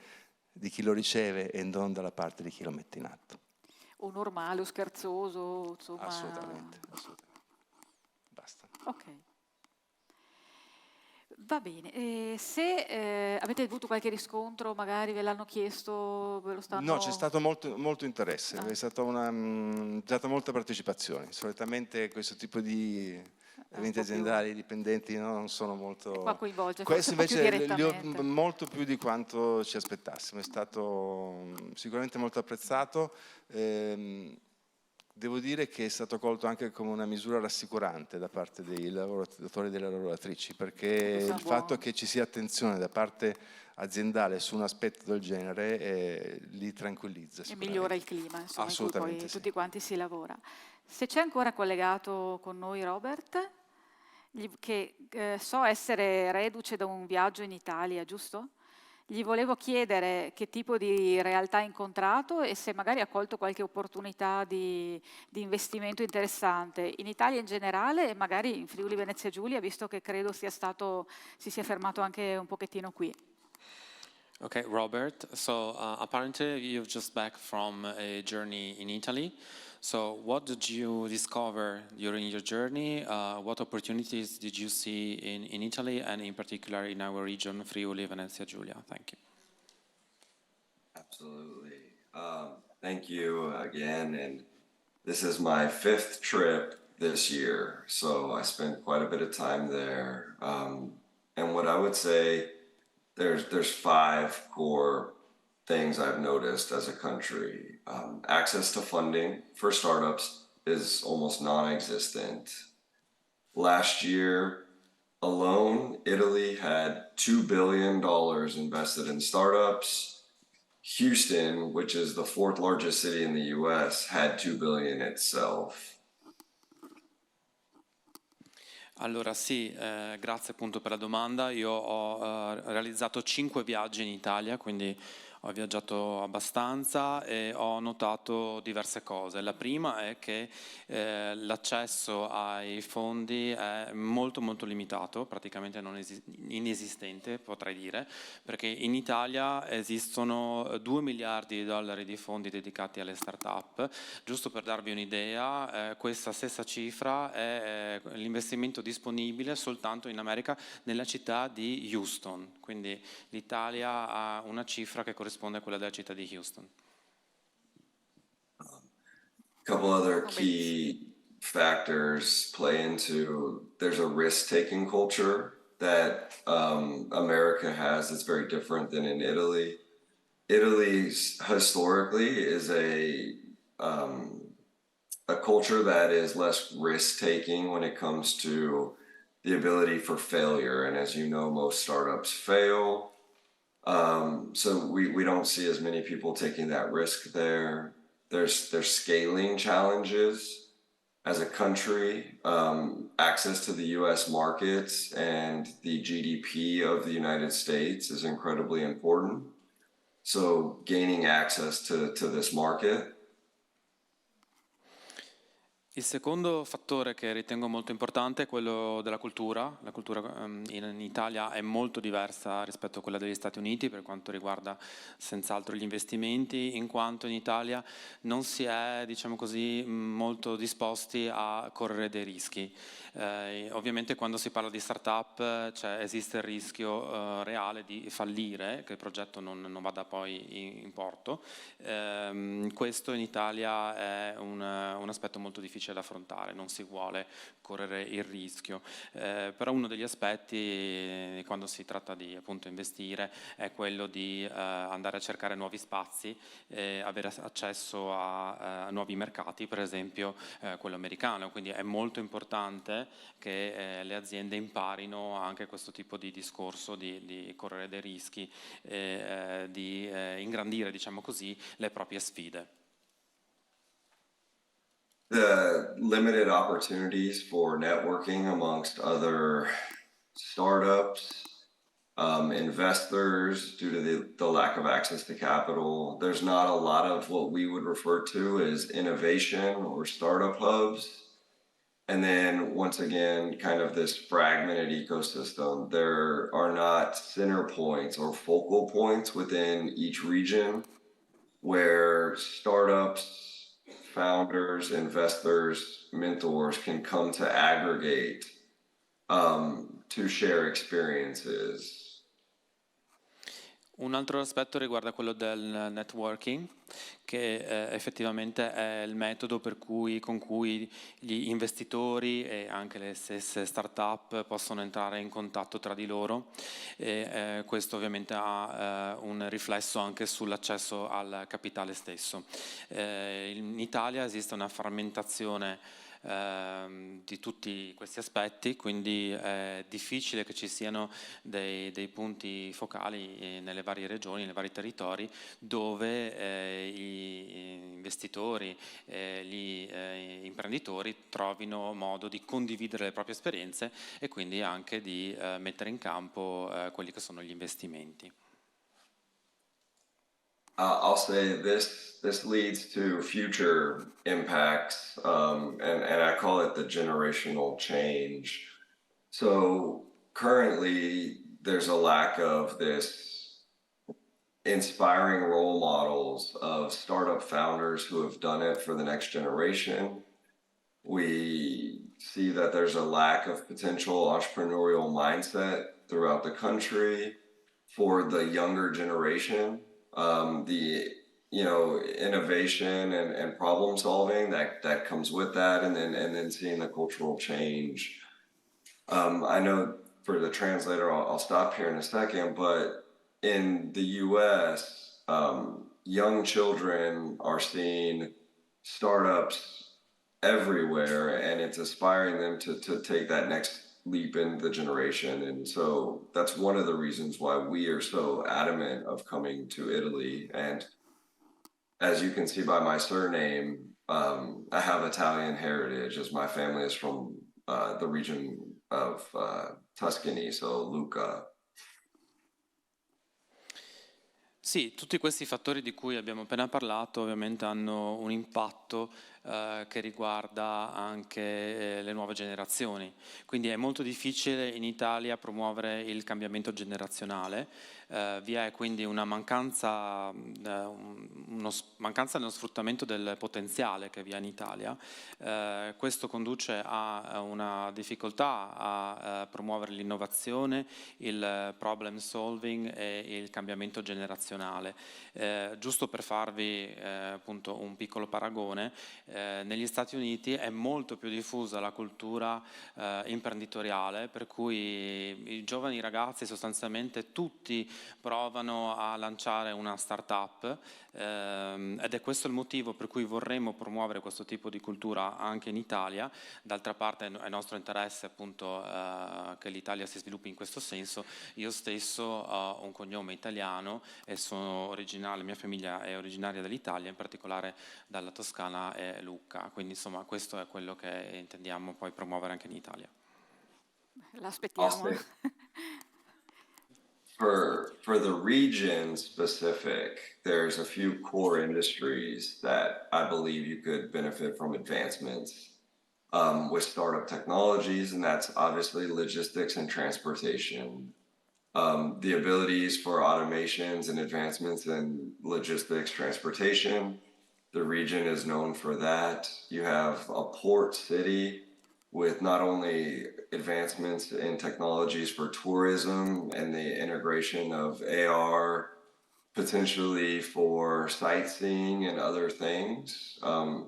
di chi lo riceve e non dalla parte di chi lo mette in atto. O normale o scherzoso, insomma. Assolutamente, assolutamente. Basta. Ok. Va bene, se avete avuto qualche riscontro, magari ve l'hanno chiesto, ve lo stanno... No, c'è stato molto interesse, è stata molta partecipazione. Solitamente questo tipo di eventi aziendali, dipendenti non sono molto... E qua coinvolge Questo forse un po' più invece direttamente. molto più di quanto ci aspettassimo, è stato sicuramente molto apprezzato. Devo dire che è stato colto anche come una misura rassicurante da parte dei lavoratori e delle lavoratrici, perché il fatto che ci sia attenzione da parte aziendale su un aspetto del genere li tranquillizza. E migliora il clima, insomma, in cui poi sì. tutti quanti si lavora. Se c'è ancora collegato con noi Robert, che so essere reduce da un viaggio in Italia, giusto? Gli volevo chiedere che tipo di realtà ha incontrato e se magari ha colto qualche opportunità di investimento interessante in Italia in generale e magari in Friuli Venezia Giulia, visto che credo si sia fermato anche un pochettino qui. Okay, Robert, so apparently you've just back from a journey in Italy. So what did you discover during your journey? What opportunities did you see in Italy and in particular in our region, Friuli, Venezia Giulia? Thank you. Absolutely. Thank you again. And this is my 5th trip this year, so I spent quite a bit of time there. And what I would say, there's 5 core things I've noticed as a country. Access to funding for startups is almost non-existent. Last year alone, Italy had $2 billion invested in startups. Houston, which is the fourth largest city in the US, had $2 billion itself. Allora sì, grazie appunto per la domanda. Io ho realizzato 5 viaggi in Italia, quindi ho viaggiato abbastanza e ho notato diverse cose. La prima è che l'accesso ai fondi è molto molto limitato, praticamente inesistente potrei dire, perché in Italia esistono 2 miliardi di dollari di fondi dedicati alle start-up. Giusto per darvi un'idea, questa stessa cifra è l'investimento disponibile soltanto in America nella città di Houston, quindi l'Italia ha una cifra che corrisponde a quella della città di Houston. A couple other key factors play into, there's a risk-taking culture that America has that's very different than in Italy. Italy historically is a culture that is less risk-taking when it comes to the ability for failure. And as you know, most startups fail. So we don't see as many people taking that risk there. There's scaling challenges as a country. Access to the US markets and the GDP of the United States is incredibly important. So gaining access to this market. Il secondo fattore che ritengo molto importante è quello della cultura. La cultura in Italia è molto diversa rispetto a quella degli Stati Uniti per quanto riguarda senz'altro gli investimenti, in quanto in Italia non si è, diciamo così, molto disposti a correre dei rischi. Ovviamente quando si parla di start-up esiste il rischio reale di fallire, che il progetto non vada poi in porto. Questo in Italia è un aspetto molto difficile da affrontare, non si vuole correre il rischio, però uno degli aspetti quando si tratta di appunto investire è quello di andare a cercare nuovi spazi, avere accesso a nuovi mercati, per esempio quello americano, quindi è molto importante che le aziende imparino anche questo tipo di discorso di correre dei rischi e di ingrandire, diciamo così, le proprie sfide. The limited opportunities for networking amongst other startups, investors, due to the lack of access to capital. There's not a lot of what we would refer to as innovation or startup hubs. And then once again, kind of this fragmented ecosystem. There are not center points or focal points within each region where startups, founders, investors, mentors can come to aggregate to share experiences. Un altro aspetto riguarda quello del networking, che effettivamente è il metodo con cui gli investitori e anche le stesse start-up possono entrare in contatto tra di loro e questo ovviamente ha un riflesso anche sull'accesso al capitale stesso. In Italia esiste una frammentazione di tutti questi aspetti, quindi è difficile che ci siano dei punti focali nelle varie regioni, nei vari territori dove gli investitori, gli imprenditori trovino modo di condividere le proprie esperienze e quindi anche di mettere in campo quelli che sono gli investimenti. I'll say this leads to future impacts, and I call it the generational change. So currently, there's a lack of this inspiring role models of startup founders who have done it for the next generation. We see that there's a lack of potential entrepreneurial mindset throughout the country for the younger generation. The innovation and problem solving that comes with that, and then seeing the cultural change. I know for the translator, I'll stop here in a second, but in the U.S., young children are seeing startups everywhere, and it's inspiring them to take that next leap in the generation. And so that's one of the reasons why we are so adamant of coming to Italy. And as you can see by my surname, I have Italian heritage, as my family is from the region of Tuscany, so Lucca. Sì, tutti questi fattori di cui abbiamo appena parlato ovviamente hanno un impatto che riguarda anche le nuove generazioni, quindi è molto difficile in Italia promuovere il cambiamento generazionale, vi è quindi una mancanza nello sfruttamento del potenziale che vi è in Italia, questo conduce a una difficoltà a promuovere l'innovazione, il problem solving e il cambiamento generazionale. Giusto per farvi appunto un piccolo paragone, negli Stati Uniti è molto più diffusa la cultura imprenditoriale, per cui i giovani ragazzi sostanzialmente tutti provano a lanciare una start-up ed è questo il motivo per cui vorremmo promuovere questo tipo di cultura anche in Italia. D'altra parte è nostro interesse appunto che l'Italia si sviluppi in questo senso. Io stesso ho un cognome italiano e sono originale, mia famiglia è originaria dell'Italia, in particolare dalla Toscana e Lucca, quindi insomma questo è quello che intendiamo poi promuovere anche in Italia. L'aspettiamo. For the region specific, there's a few core industries that I believe you could benefit from advancements with startup technologies, and that's obviously logistics and transportation. The abilities for automations and advancements in logistics, transportation, the region is known for that. You have a port city with not only advancements in technologies for tourism and the integration of AR, potentially for sightseeing and other things.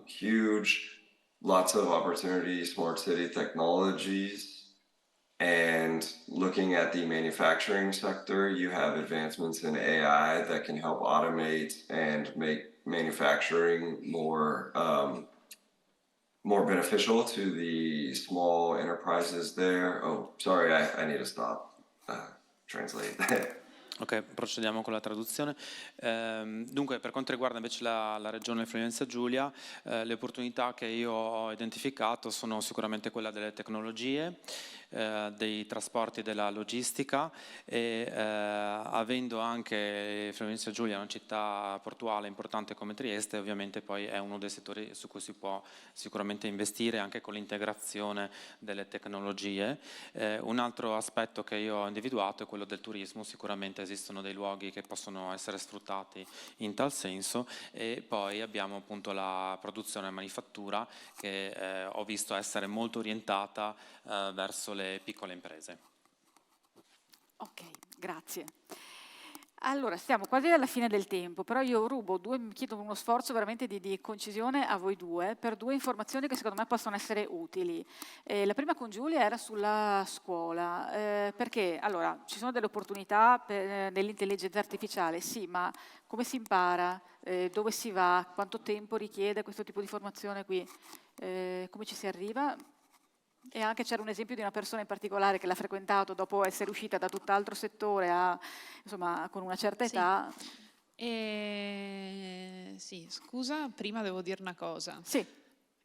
Huge, lots of opportunities, smart city technologies. And looking at the manufacturing sector, you have advancements in AI that can help automate and make manufacturing more beneficial to the small enterprises there. Oh, sorry, I need to stop. Translate. Ok, procediamo con la traduzione. Dunque, per quanto riguarda invece la regione Friuli-Venezia Giulia, le opportunità che io ho identificato sono sicuramente quella delle tecnologie, dei trasporti e della logistica e avendo anche Friuli-Venezia Giulia una città portuale importante come Trieste, ovviamente poi è uno dei settori su cui si può sicuramente investire anche con l'integrazione delle tecnologie. Un altro aspetto che io ho individuato è quello del turismo, sicuramente esistono dei luoghi che possono essere sfruttati in tal senso e poi abbiamo appunto la produzione e manifattura che ho visto essere molto orientata verso le piccole imprese. Ok, grazie. Allora, stiamo quasi alla fine del tempo, però io chiedo uno sforzo veramente di concisione a voi due per due informazioni che secondo me possono essere utili. La prima con Giulia era sulla scuola, perché allora ci sono delle opportunità nell'intelligenza artificiale, sì, ma come si impara, dove si va, quanto tempo richiede questo tipo di formazione qui, come ci si arriva? E anche c'era un esempio di una persona in particolare che l'ha frequentato dopo essere uscita da tutt'altro settore, insomma, con una certa età. Sì, scusa, prima devo dire una cosa. Sì.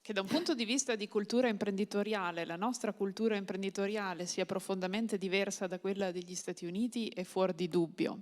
Che da un punto di vista di cultura imprenditoriale, la nostra cultura imprenditoriale sia profondamente diversa da quella degli Stati Uniti è fuori di dubbio.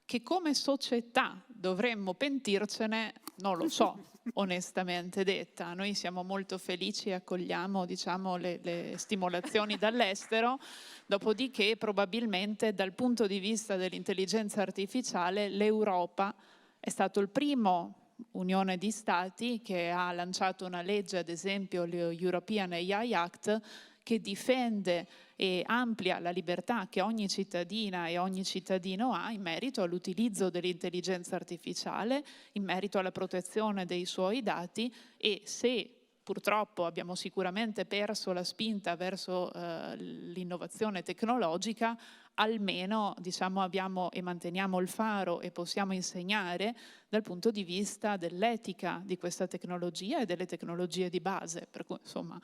Che come società dovremmo pentircene, non lo so, onestamente detta. Noi siamo molto felici e accogliamo, diciamo, le stimolazioni dall'estero, dopodiché probabilmente dal punto di vista dell'intelligenza artificiale l'Europa è stato il primo unione di stati che ha lanciato una legge, ad esempio l'European AI Act, che difende e amplia la libertà che ogni cittadina e ogni cittadino ha in merito all'utilizzo dell'intelligenza artificiale, in merito alla protezione dei suoi dati e se purtroppo abbiamo sicuramente perso la spinta verso l'innovazione tecnologica, almeno diciamo abbiamo e manteniamo il faro e possiamo insegnare dal punto di vista dell'etica di questa tecnologia e delle tecnologie di base, per cui insomma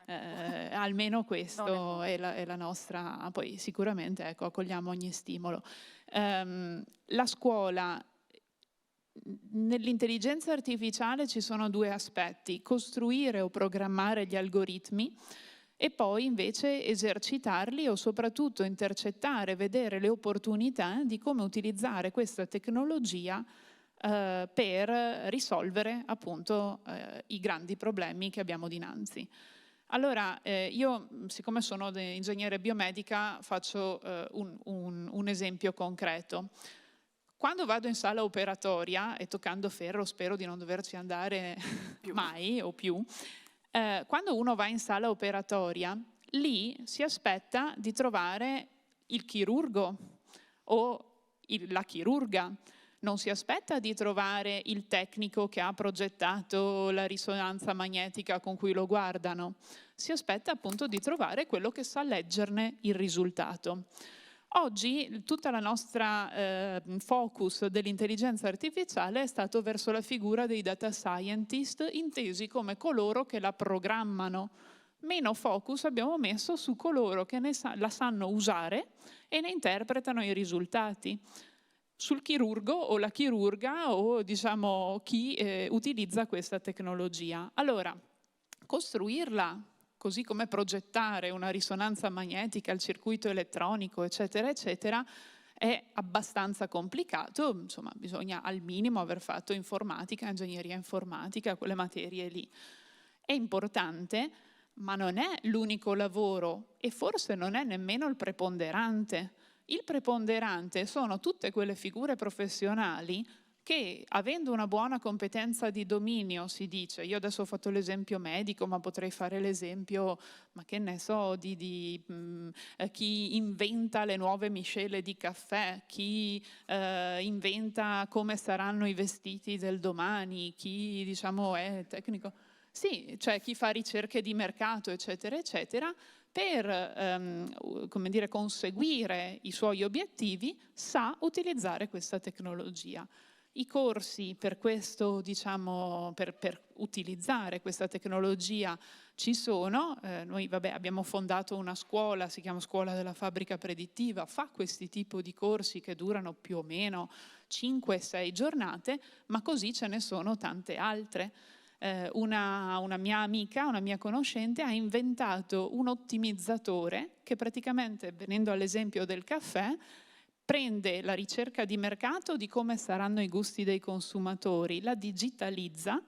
almeno questo è la nostra, poi sicuramente ecco, accogliamo ogni stimolo. La scuola, nell'intelligenza artificiale ci sono due aspetti: costruire o programmare gli algoritmi e poi invece esercitarli o soprattutto intercettare, vedere le opportunità di come utilizzare questa tecnologia per risolvere appunto i grandi problemi che abbiamo dinanzi. Allora, io, siccome sono ingegnere biomedica, faccio un esempio concreto. Quando vado in sala operatoria, e toccando ferro spero di non doverci andare mai o più, quando uno va in sala operatoria, lì si aspetta di trovare il chirurgo o la chirurga. Non si aspetta di trovare il tecnico che ha progettato la risonanza magnetica con cui lo guardano. Si aspetta appunto di trovare quello che sa leggerne il risultato. Oggi tutta la nostra focus dell'intelligenza artificiale è stato verso la figura dei data scientist, intesi come coloro che la programmano. Meno focus abbiamo messo su coloro che la sanno usare e ne interpretano i risultati. Sul chirurgo o la chirurga o diciamo chi utilizza questa tecnologia. Allora, costruirla, così come progettare una risonanza magnetica, il circuito elettronico, eccetera, eccetera, è abbastanza complicato. Insomma, bisogna al minimo aver fatto informatica, ingegneria informatica, quelle materie lì. È importante, ma non è l'unico lavoro e forse non è nemmeno il preponderante. Il preponderante sono tutte quelle figure professionali che, avendo una buona competenza di dominio, si dice, io adesso ho fatto l'esempio medico, ma potrei fare l'esempio, ma che ne so, di chi inventa le nuove miscele di caffè, chi inventa come saranno i vestiti del domani, chi diciamo è tecnico. Sì, cioè chi fa ricerche di mercato, eccetera, eccetera, per come dire, conseguire i suoi obiettivi, sa utilizzare questa tecnologia. I corsi per questo, diciamo, per utilizzare questa tecnologia ci sono. Noi abbiamo fondato una scuola, si chiama Scuola della Fabbrica Predittiva, fa questi tipi di corsi che durano più o meno 5-6 giornate, ma così ce ne sono tante altre. Una mia amica, una mia conoscente, ha inventato un ottimizzatore che praticamente, venendo all'esempio del caffè, prende la ricerca di mercato di come saranno i gusti dei consumatori, la digitalizza,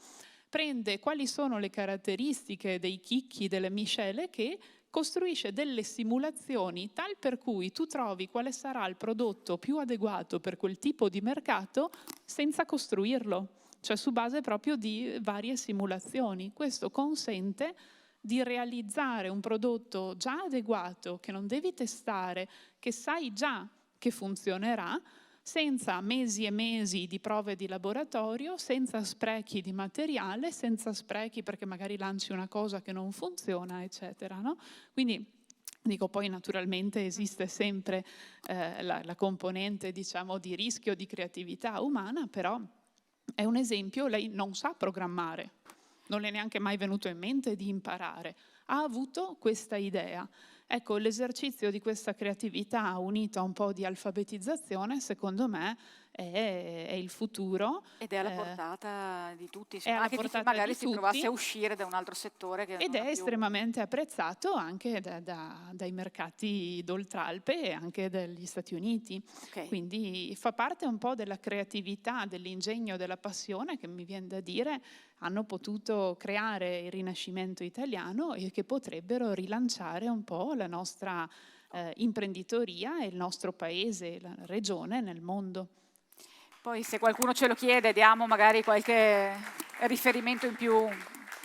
prende quali sono le caratteristiche dei chicchi, delle miscele, che costruisce delle simulazioni tal per cui tu trovi quale sarà il prodotto più adeguato per quel tipo di mercato senza costruirlo. Cioè su base proprio di varie simulazioni. Questo consente di realizzare un prodotto già adeguato, che non devi testare, che sai già che funzionerà, senza mesi e mesi di prove di laboratorio, senza sprechi di materiale, senza sprechi perché magari lanci una cosa che non funziona, eccetera, no? Quindi dico, poi naturalmente esiste sempre la componente, diciamo, di rischio, di creatività umana, però è un esempio. Lei non sa programmare, non le è neanche mai venuto in mente di imparare, ha avuto questa idea. Ecco, l'esercizio di questa creatività unita a un po' di alfabetizzazione, secondo me, è il futuro. Ed è alla portata di tutti, È alla anche di chi portata magari di si tutti. trovasse a uscire da un altro settore. Che Ed non è ha più... estremamente apprezzato anche dai mercati d'oltralpe e anche dagli Stati Uniti. Okay. Quindi fa parte un po' della creatività, dell'ingegno, della passione che, mi viene da dire, hanno potuto creare il Rinascimento italiano e che potrebbero rilanciare un po' la nostra imprenditoria e il nostro paese, la regione nel mondo. Poi se qualcuno ce lo chiede diamo magari qualche riferimento in più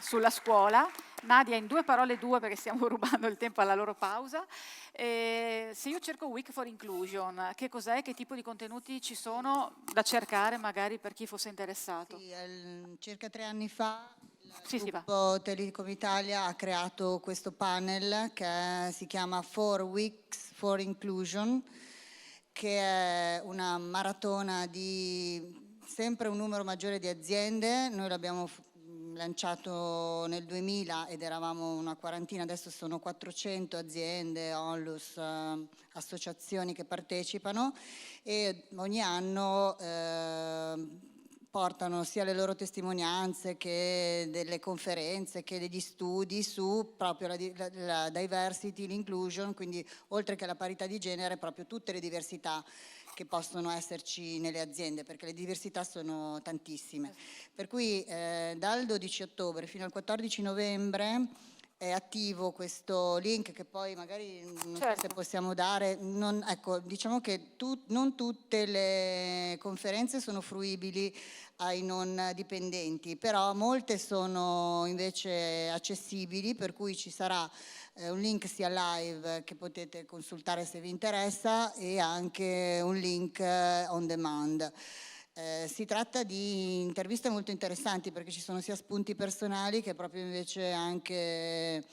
sulla scuola. Nadia, in 2 parole 2, perché stiamo rubando il tempo alla loro pausa. Se io cerco Week for Inclusion, che cos'è, che tipo di contenuti ci sono da cercare magari per chi fosse interessato? Sì, circa 3 anni fa il Sì, va. gruppo Telecom Italia ha creato questo panel che si chiama 4 Weeks for Inclusion, che è una maratona di sempre un numero maggiore di aziende. Noi l'abbiamo lanciato nel 2000 ed eravamo una quarantina, adesso sono 400 aziende, onlus, associazioni che partecipano, e ogni anno portano sia le loro testimonianze che delle conferenze che degli studi su proprio la diversity, l'inclusion, quindi oltre che la parità di genere, proprio tutte le diversità che possono esserci nelle aziende, perché le diversità sono tantissime. Per cui dal 12 ottobre fino al 14 novembre è attivo questo link, che poi magari non so se possiamo dare. Ecco, diciamo che non tutte le conferenze sono fruibili ai non dipendenti, però molte sono invece accessibili, per cui ci sarà un link sia live che potete consultare se vi interessa, e anche un link on demand. Si tratta di interviste molto interessanti, perché ci sono sia spunti personali che proprio invece anche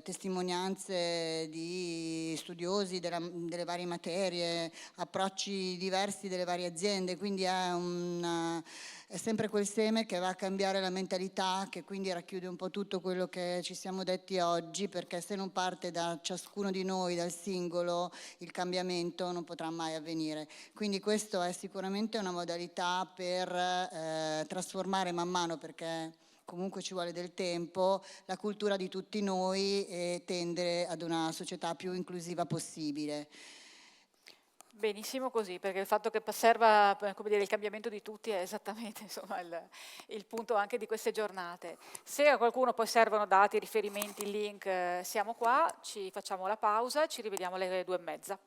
testimonianze di studiosi delle varie materie, approcci diversi delle varie aziende, quindi è sempre quel seme che va a cambiare la mentalità, che quindi racchiude un po' tutto quello che ci siamo detti oggi, perché se non parte da ciascuno di noi, dal singolo, il cambiamento non potrà mai avvenire. Quindi questo è sicuramente una modalità per trasformare man mano, perché comunque ci vuole del tempo, la cultura di tutti noi e tendere ad una società più inclusiva possibile. Benissimo così, perché il fatto che serva, come dire, il cambiamento di tutti è esattamente, insomma, il punto anche di queste giornate. Se a qualcuno poi servono dati, riferimenti, link, siamo qua, ci facciamo la pausa e ci rivediamo alle 2:30.